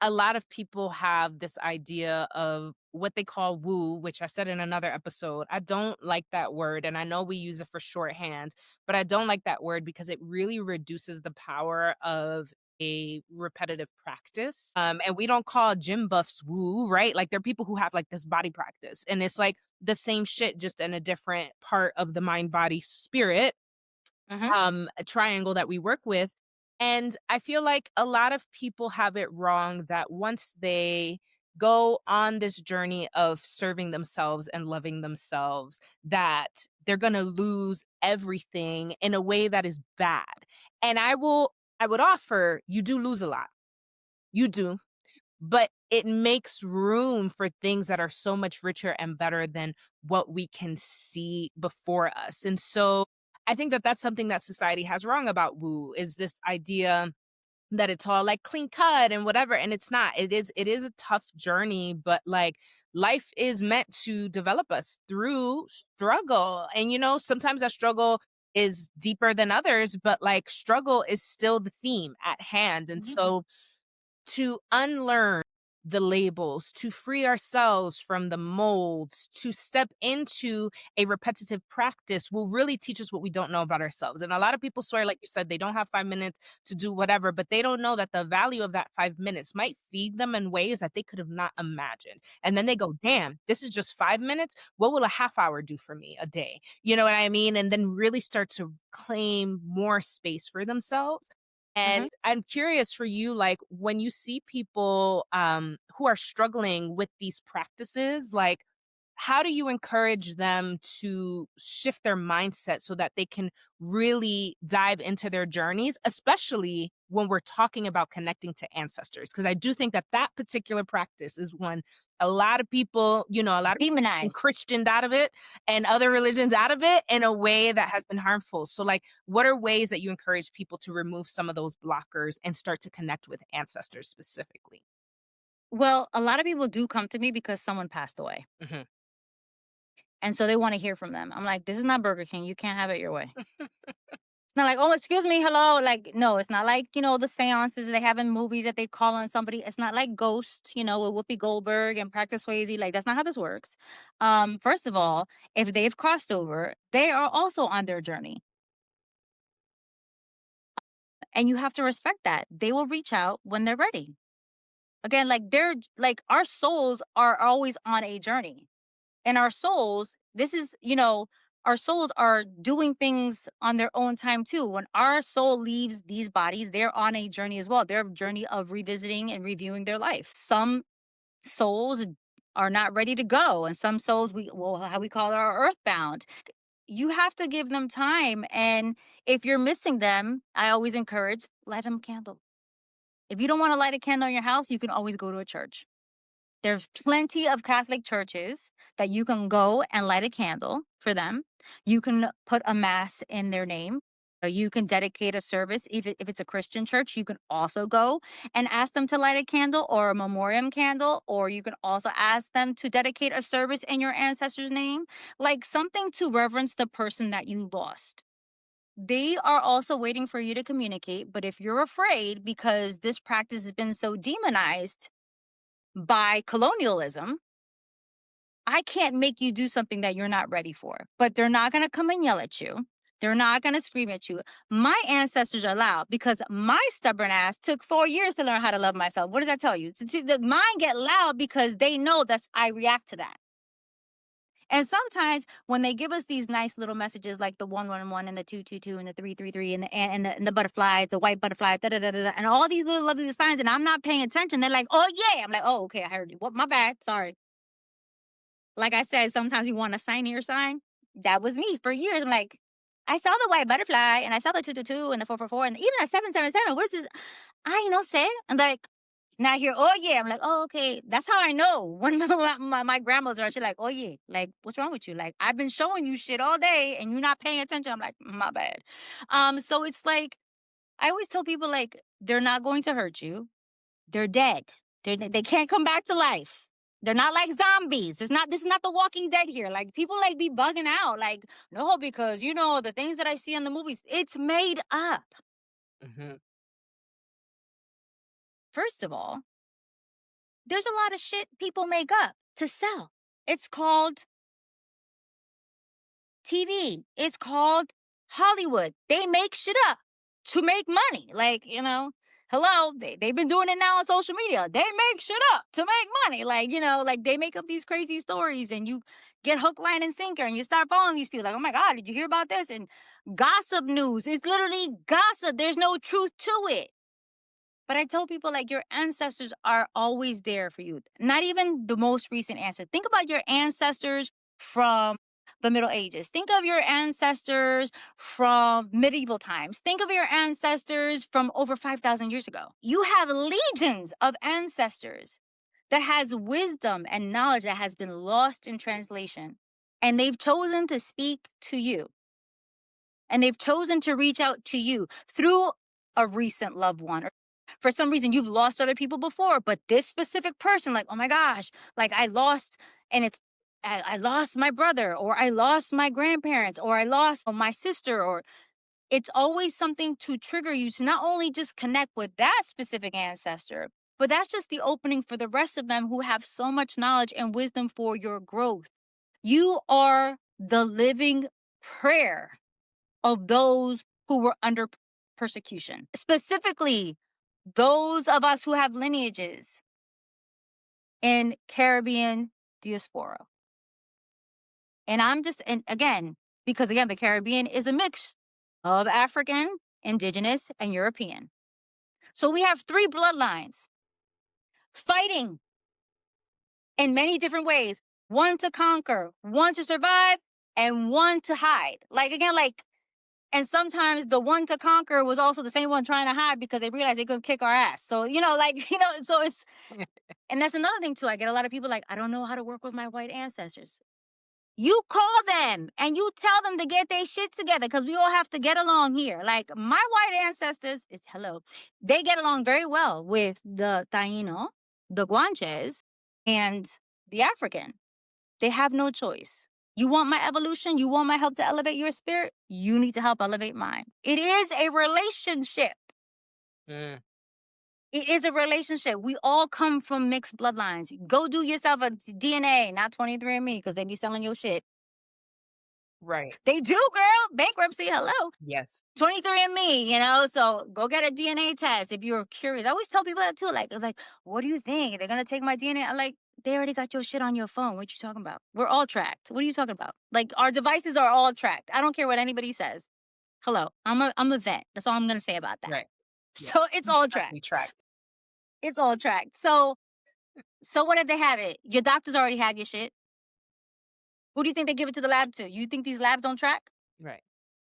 a lot of people have this idea of what they call woo, which I said in another episode. I don't like that word, and I know we use it for shorthand, but I don't like that word because it really reduces the power of a repetitive practice. And we don't call gym buffs woo, right? Like there are people who have like this body practice, and it's like the same shit, just in a different part of the mind, body, spirit Mm-hmm. a triangle that we work with. And I feel like a lot of people have it wrong that once they go on this journey of serving themselves and loving themselves, that they're going to lose everything in a way that is bad. And I would offer you do lose a lot. You do, but it makes room for things that are so much richer and better than what we can see before us. And so I think that that's something that society has wrong about woo is this idea that it's all like clean cut and whatever, and it's not. It is a tough journey, but like life is meant to develop us through struggle. And sometimes that struggle is deeper than others, but like struggle is still the theme at hand. And Mm-hmm. so to unlearn the labels, to free ourselves from the molds, to step into a repetitive practice will really teach us what we don't know about ourselves. And a lot of people swear, like you said, they don't have 5 minutes to do whatever, but they don't know that the value of that 5 minutes might feed them in ways that they could have not imagined. And then they go, damn, this is just 5 minutes. What will a half hour do for me a day? You know what I mean? And then really start to claim more space for themselves. Mm-hmm. And I'm curious for you, like when you see people who are struggling with these practices, like how do you encourage them to shift their mindset so that they can really dive into their journeys, especially when we're talking about connecting to ancestors? Because I do think that that particular practice is one a lot of people, a lot of people have been Demonized. Christianed out of it and other religions out of it in a way that has been harmful. So, like, what are ways that you encourage people to remove some of those blockers and start to connect with ancestors specifically? Well, a lot of people do come to me because someone passed away. Mhm. And so they want to hear from them. I'm like, this is not Burger King. You can't have it your way. It's not like, oh, excuse me, hello. Like, no, it's not like, the seances they have in movies that they call on somebody. It's not like Ghost, with Whoopi Goldberg and Practice Swayze. Like, that's not how this works. First of all, if they've crossed over, they are also on their journey. And you have to respect that. They will reach out when they're ready. Again, like our souls are always on a journey. And our souls, our souls are doing things on their own time too. When our soul leaves these bodies, they're on a journey as well. They're a journey of revisiting and reviewing their life. Some souls are not ready to go, and some souls how we call it, are earthbound. You have to give them time, and if you're missing them, I always encourage, light them a candle. If you don't want to light a candle in your house, you can always go to a church. There's plenty of Catholic churches that you can go and light a candle for them. You can put a mass in their name. You can dedicate a service. If it's a Christian church, you can also go and ask them to light a candle or a memoriam candle, or you can also ask them to dedicate a service in your ancestor's name, like something to reverence the person that you lost. They are also waiting for you to communicate, but if you're afraid because this practice has been so demonized by colonialism, I can't make you do something that you're not ready for. But they're not going to come and yell at you. They're not going to scream at you. My ancestors are loud because my stubborn ass took 4 years to learn how to love myself. What does that tell you? Mine get loud because they know that I react to that. And sometimes when they give us these nice little messages like the 111 and the 222 and the 333 and the butterfly, the white butterfly, da, da, da, da, da, and all these little lovely signs, and I'm not paying attention, they're like, oh, yeah. I'm like, oh, okay, I heard you. Well, my bad. Sorry. Like I said, sometimes you want a signier sign. That was me for years. I'm like, I saw the white butterfly and I saw the 222 and the 444 and even a 777. What is this? I ain't no say. I'm like, now here, oh yeah. I'm like, oh, okay. That's how I know when my grandmas are, she's like, oh yeah, like, what's wrong with you? Like, I've been showing you shit all day and you're not paying attention. I'm like, my bad. So it's like, I always tell people like, they're not going to hurt you. They're dead. They can't come back to life. They're not like zombies. This is not the Walking Dead here. Like people like be bugging out. Like, no, because you know, the things that I see in the movies, it's made up. Mm-hmm. First of all, there's a lot of shit people make up to sell. It's called TV. It's called Hollywood. They make shit up to make money. Like, you know, hello, they've been doing it now on social media. They make shit up to make money. Like, you know, like they make up these crazy stories and you get hook, line, and sinker and you start following these people. Like, oh my God, did you hear about this? And gossip news. It's literally gossip. There's no truth to it. But I tell people like your ancestors are always there for you. Not even the most recent ancestors. Think about your ancestors from the Middle Ages. Think of your ancestors from medieval times. Think of your ancestors from over 5,000 years ago. You have legions of ancestors that has wisdom and knowledge that has been lost in translation. And they've chosen to speak to you. And they've chosen to reach out to you through a recent loved one. For some reason, you've lost other people before, but this specific person, like, oh my gosh, like I lost, and I lost my brother, or I lost my grandparents, or I lost my sister, or it's always something to trigger you to not only just connect with that specific ancestor, but that's just the opening for the rest of them who have so much knowledge and wisdom for your growth. You are the living prayer of those who were under persecution, specifically those of us who have lineages in Caribbean diaspora. And again, because again, the Caribbean is a mix of African, indigenous, and European. So we have 3 bloodlines fighting in many different ways, one to conquer, one to survive, and one to hide. Like, again, like, and sometimes the one to conquer was also the same one trying to hide because they realized they could kick our ass. So, you know, like, you know, so it's, and that's another thing too. I get a lot of people like, I don't know how to work with my white ancestors. You call them and you tell them to get their shit together because we all have to get along here. Like my white ancestors, they get along very well with the Taino, the Guanches, and the African. They have no choice. You want my evolution? You want my help to elevate your spirit? You need to help elevate mine. It is a relationship. Mm. It is a relationship. We all come from mixed bloodlines. Go do yourself a DNA, not 23andMe, because they be selling your shit. Right. They do, girl. Bankruptcy, hello. Yes. 23andMe, you know, so go get a DNA test if you're curious. I always tell people that too. Like, what do you think? They're going to take my DNA? I'm like, they already got your shit on your phone. What you talking about? We're all tracked. What are you talking about? Like, our devices are all tracked. I don't care what anybody says. Hello, I'm a vet. That's all I'm going to say about that. Right. Yeah. So it's all Definitely tracked. tracked. It's all tracked. So what if they have it? Your doctors already have your shit. Who do you think they give it to the lab to? You think these labs don't track? Right.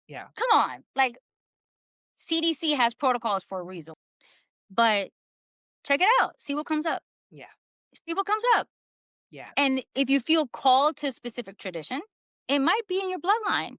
Yeah. Come on. Like, CDC has protocols for a reason. But check it out. See what comes up. Yeah. See what comes up. Yeah. And if you feel called to a specific tradition, it might be in your bloodline.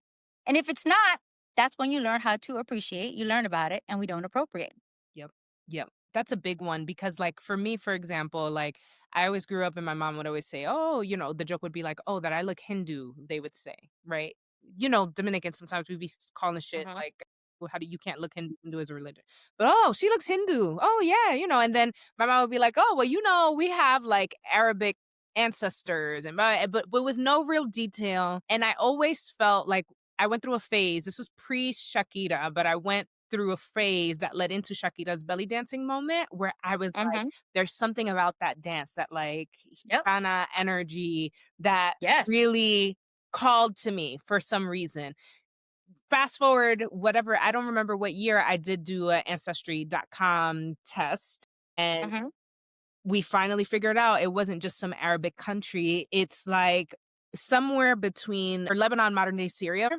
And if it's not, that's when you learn how to appreciate, you learn about it, and we don't appropriate. Yep. Yep. That's a big one because, like, for me, for example, like, I always grew up and my mom would always say, "Oh, the joke would be like, oh, that I look Hindu," they would say, right? Dominicans sometimes we be calling shit Mhm. like, well, how do you can't look Hindu as a religion? But oh, she looks Hindu. Oh, yeah, and then my mom would be like, "Oh, well, we have like Arabic ancestors and but with no real detail." And I always felt like I went through a phase. This was pre Shakira, but I went through a phase that led into Shakira's belly dancing moment where I was like, Mhm. there's something about that dance, that like Yep. Gitana energy that Yes. really called to me for some reason. Fast forward, whatever, I don't remember what year I did do a ancestry.com test. And Mhm. we finally figured out it wasn't just some Arabic country. It's like somewhere between or Lebanon, modern day Syria,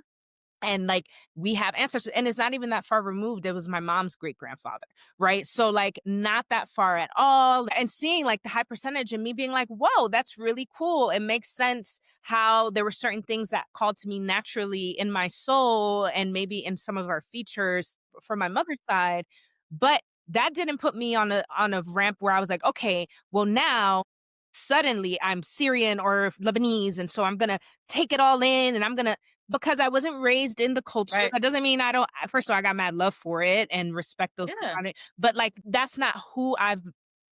and like we have ancestors and it's not even that far removed. It was my mom's great grandfather, right? So like not that far at all. And seeing like the high percentage and me being like, whoa, that's really cool. It makes sense how there were certain things that called to me naturally in my soul and maybe in some of our features from my mother's side. But that didn't put me on a ramp where I was like, okay, well now suddenly I'm Syrian or Lebanese and so I'm going to take it all in and I'm going to, because I wasn't raised in the culture. Right. That doesn't mean I don't, first of all, I got mad love for it and respect those people Yeah. on it, but, like, that's not who I've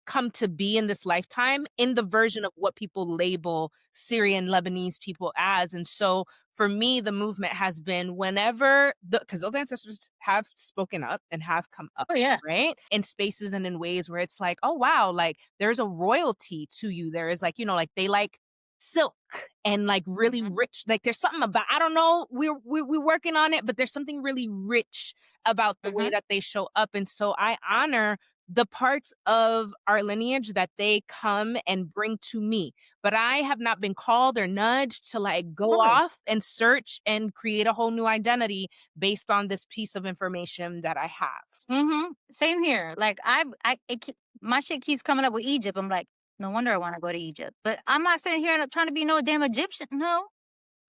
come to be in this lifetime in the version of what people label Syrian, Lebanese people as, and so, for me, the movement has been whenever because those ancestors have spoken up and have come up, Oh, yeah. right? In spaces and in ways where it's like, "Oh, wow, like, there's a royalty to you." There is, like, like, they like silk and like really Mhm. rich. Like there's something about I don't know. We're working on it, but there's something really rich about the way Mhm. that they show up. And so I honor the parts of our lineage that they come and bring to me. But I have not been called or nudged to like Of go course. off and search and create a whole new identity based on this piece of information that I have. Mhm. Same here. Like my shit keeps coming up with Egypt. I'm like, no wonder I want to go to Egypt. But I'm not sitting here and I'm trying to be no damn Egyptian. No,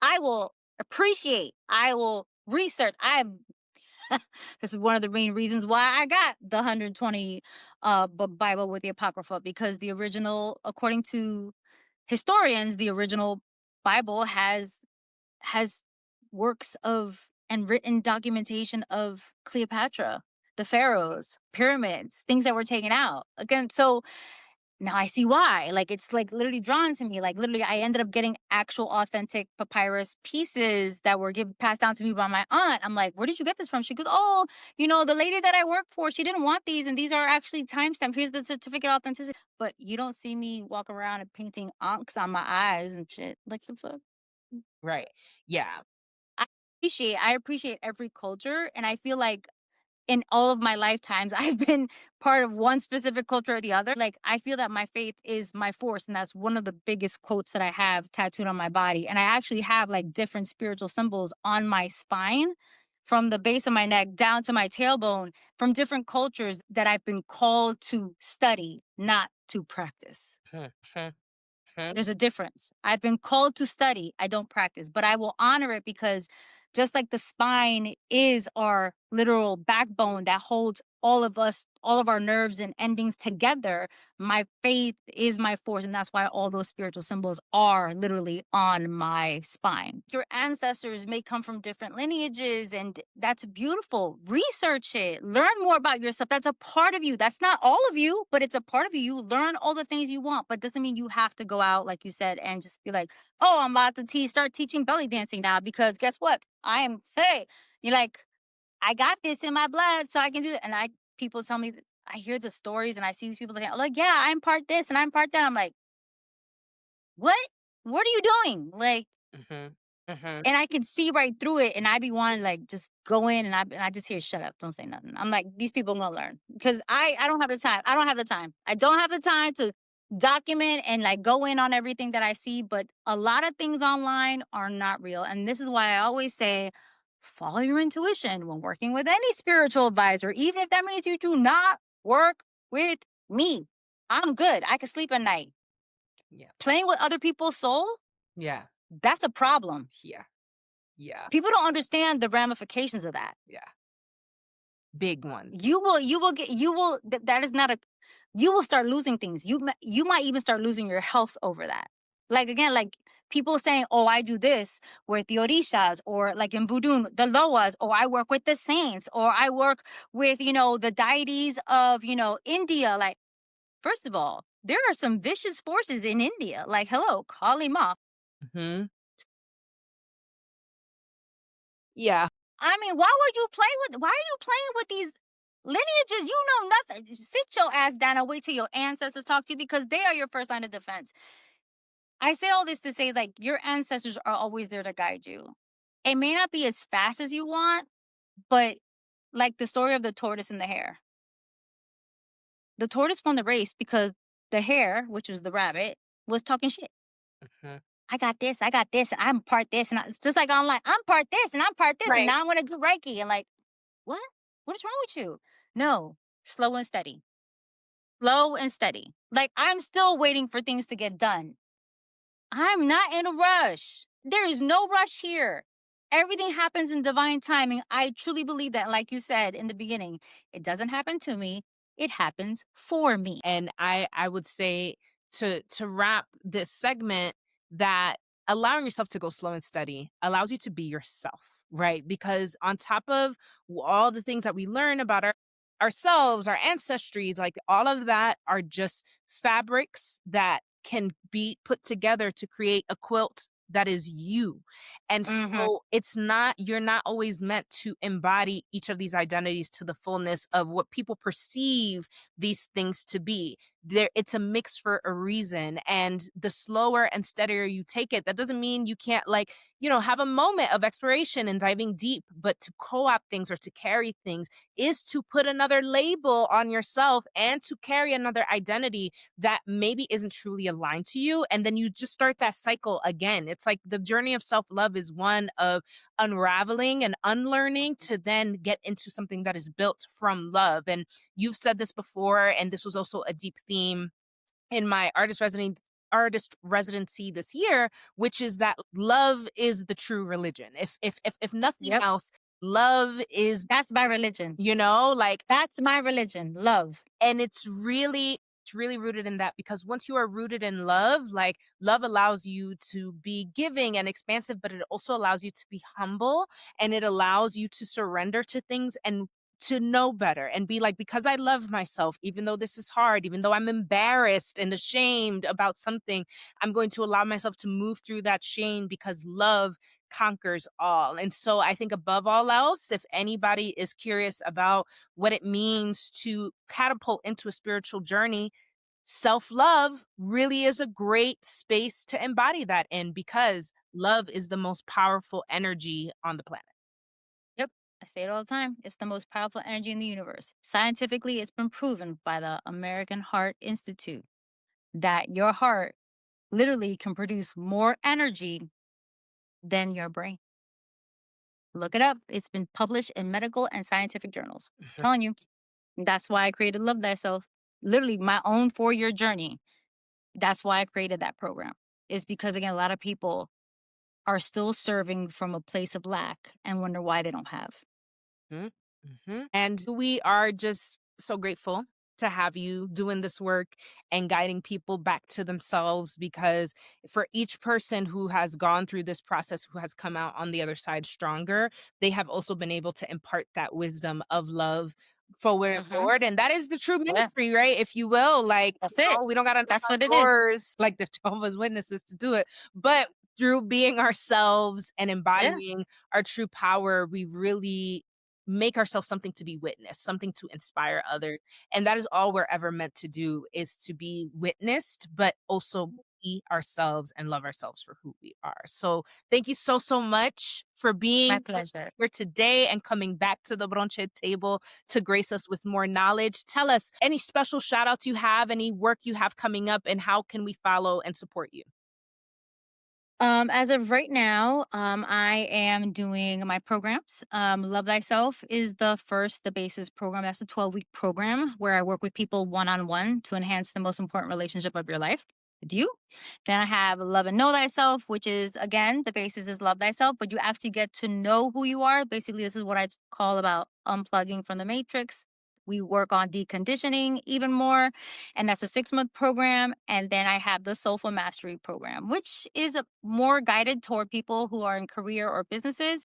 I will appreciate. I will research. This is one of the main reasons why I got the 120 Bible with the Apocrypha, because the original, according to historians, the original Bible has works of and written documentation of Cleopatra, the pharaohs, pyramids, things that were taken out. Again, so now I see why. Like it's like literally drawn to me. Like literally, I ended up getting actual authentic papyrus pieces that were passed down to me by my aunt. I'm like, where did you get this from? She goes, oh, the lady that I work for, she didn't want these, and these are actually timestamped. Here's the certificate of authenticity. But you don't see me walk around and painting ankhs on my eyes and shit. Like the fuck. Right. Yeah. I I appreciate every culture, and I feel like in all of my lifetimes, I've been part of one specific culture or the other. Like, I feel that my faith is my force. And that's one of the biggest quotes that I have tattooed on my body. And I actually have like different spiritual symbols on my spine from the base of my neck down to my tailbone from different cultures that I've been called to study, not to practice. Hmm, hmm, hmm. There's a difference. I've been called to study. I don't practice, but I will honor it because just like the spine is our literal backbone that holds all of us, all of our nerves and endings together, my faith is my force. And that's why all those spiritual symbols are literally on my spine. Your ancestors may come from different lineages, and that's beautiful. Research it, learn more about yourself. That's a part of you. That's not all of you, but it's a part of you. You learn all the things you want, but doesn't mean you have to go out, like you said, and just be like, oh, I'm about to start teaching belly dancing now because guess what? Hey, you're like, I got this in my blood, so I can do it. And people tell me, I hear the stories and I see these people like, yeah, I'm part this and I'm part that. I'm like, what? What are you doing? Like, Mhm, mhm. and I can see right through it, and I be wanting like just go in, and I just hear shut up, don't say nothing. I'm like, these people gonna learn because I don't have the time. I don't have the time. I don't have the time to document and like go in on everything that I see. But a lot of things online are not real, and this is why I always say follow your intuition when working with any spiritual advisor, even if that means you do not work with me. I'm good. I can sleep at night. Yeah, Playing with other people's soul, yeah, that's a problem. yeah. Yeah. People don't understand the ramifications of that. Yeah. Big one. That is not a, you will start losing things. You might even start losing your health over that. Like again, like people saying, "Oh, I do this with the orishas," or like in voodoo, the loas, or I work with the saints, or I work with the deities of India. Like, first of all, there are some vicious forces in India. Like, hello, Kali Ma. Hmm. Yeah. I mean, why are you playing with these lineages? You know nothing. Sit your ass down and wait till your ancestors talk to you, because they are your first line of defense. I say all this to say, like, your ancestors are always there to guide you. It may not be as fast as you want, but like the story of the tortoise and the hare. The tortoise won the race because the hare, which was the rabbit, was talking shit. Hmm. I got this, and I'm part this, and it's just like online. I'm part this, and I'm part this, and Right. now I'm gonna do Reiki, and like, what? What is wrong with you? No, slow and steady. Slow and steady. Like, I'm still waiting for things to get done. I'm not in a rush. There is no rush here. Everything happens in divine timing. I truly believe that. Like you said in the beginning, it doesn't happen to me, it happens for me. And I would say to wrap this segment that allowing yourself to go slow and steady allows you to be yourself, right? Because on top of all the things that we learn about ourselves, our ancestries, like all of that are just fabrics that can be put together to create a quilt that is you. And Hmm. so you're not always meant to embody each of these identities to the fullness of what people perceive these things to be. It's a mix for a reason. And the slower and steadier you take it, that doesn't mean you can't, like, have a moment of exploration and diving deep, but to co-opt things or to carry things is to put another label on yourself and to carry another identity that maybe isn't truly aligned to you. And then you just start that cycle again. It's like the journey of self-love is one of unraveling and unlearning to then get into something that is built from love. And you've said this before, and this was also a deep theme in my artist residency this year, which is that love is the true religion. If nothing Yep. else, love is, That's my religion. like, That's my religion. Love. and it's really rooted in that, because once you are rooted in love, like, love allows you to be giving and expansive, but it also allows you to be humble, and it allows you to surrender to things and to know better and be like, because I love myself, even though this is hard, even though I'm embarrassed and ashamed about something, I'm going to allow myself to move through that shame because love conquers all. And so I think above all else, if anybody is curious about what it means to catapult into a spiritual journey, self love really is a great space to embody that in, because love is the most powerful energy on the planet. Yep. I say it all the time. It's the most powerful energy in the universe. Scientifically, it's been proven by the American Heart Institute that your heart literally can produce more energy than your brain. Look it up. It's been published in medical and scientific journals. Mhm. Telling you. That's why I created Love Thyself. Literally my own 4-year journey. That's why I created that program. Is because again, a lot of people are still serving from a place of lack and wonder why they don't have. Mhm, mhm. And we are just so grateful to have you doing this work and guiding people back to themselves, because for each person who has gone through this process, who has come out on the other side stronger, they have also been able to impart that wisdom of love forward and Hmm. forward. And that is the true Yeah, ministry, right? If you will, like, that's it. we don't got to knock That's on what it is. doors like the Jehovah's Witnesses to do it, but through being ourselves and Yeah. embodying our true power, we really make ourselves something to be witnessed, something to inspire others. And that is all we're ever meant to do, is to be witnessed, but also be ourselves and love ourselves for who we are. So thank you so, so much for My being with pleasure. us here today and coming back to the Bronche table to grace us with more knowledge. Tell us any special shout outs you have, any work you have coming up, and how can we follow and support you? As of right now, I am doing my programs. Love Thyself is the basis program. That's a 12-week program where I work with people one on one to enhance the most important relationship of your life. with you. Then I have Love and Know Thyself, which is, again, the basis is love thyself, but you actually get to know who you are. Basically, this is what I call about unplugging from the matrix. We work on deconditioning even more, and that's a 6-month program. And then I have the Soulful Mastery program, which is more guided toward people who are in career or businesses.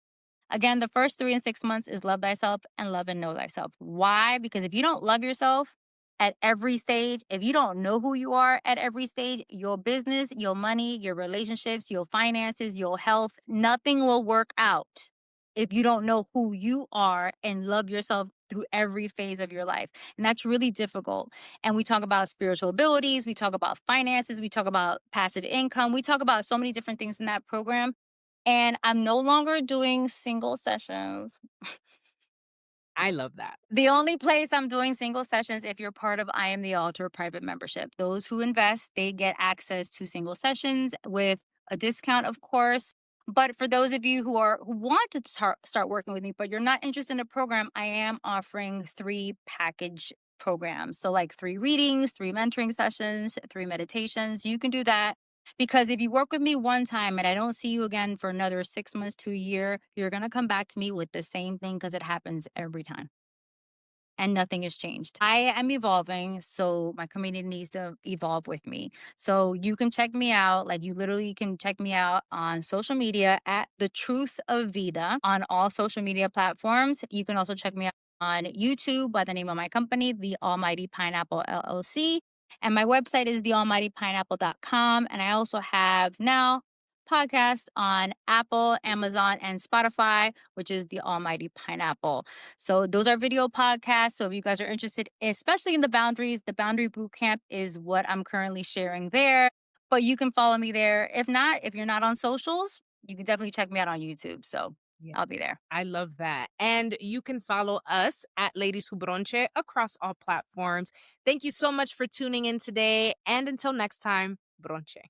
Again, the first 3 and 6 months is love thyself and love and know thyself. Why? Because if you don't love yourself at every stage, if you don't know who you are at every stage, your business, your money, your relationships, your finances, your health, nothing will work out if you don't know who you are and love yourself through every phase of your life. And that's really difficult. And we talk about spiritual abilities, we talk about finances, we talk about passive income, we talk about so many different things in that program. And I'm no longer doing single sessions. I love that. The only place I'm doing single sessions, if you're part of I Am the Altar private membership. Those who invest, they get access to single sessions with a discount, of course. But for those of you who want to start working with me, but you're not interested in a program, I am offering 3 package programs. So like 3 readings, 3 mentoring sessions, 3 meditations. You can do that because if you work with me one time and I don't see you again for another 6 months to a year, you're going to come back to me with the same thing because it happens every time and nothing has changed. I am evolving, so my community needs to evolve with me. So you can check me out, like you literally can check me out on social media at The Truth of Vida on all social media platforms. You can also check me out on YouTube by the name of my company, The Almighty Pineapple LLC. And my website is thealmightypineapple.com. And I also have now podcast on Apple, Amazon, and Spotify, which is The Almighty Pineapple. So those are video podcasts. So if you guys are interested, especially in the boundaries, the boundary boot camp is what I'm currently sharing there. But you can follow me there. If not, if you're not on socials, you can definitely check me out on YouTube. So Yeah. I'll be there. I love that. And you can follow us at Ladies Who Bronche across all platforms. Thank you so much for tuning in today. And until next time, Bronche.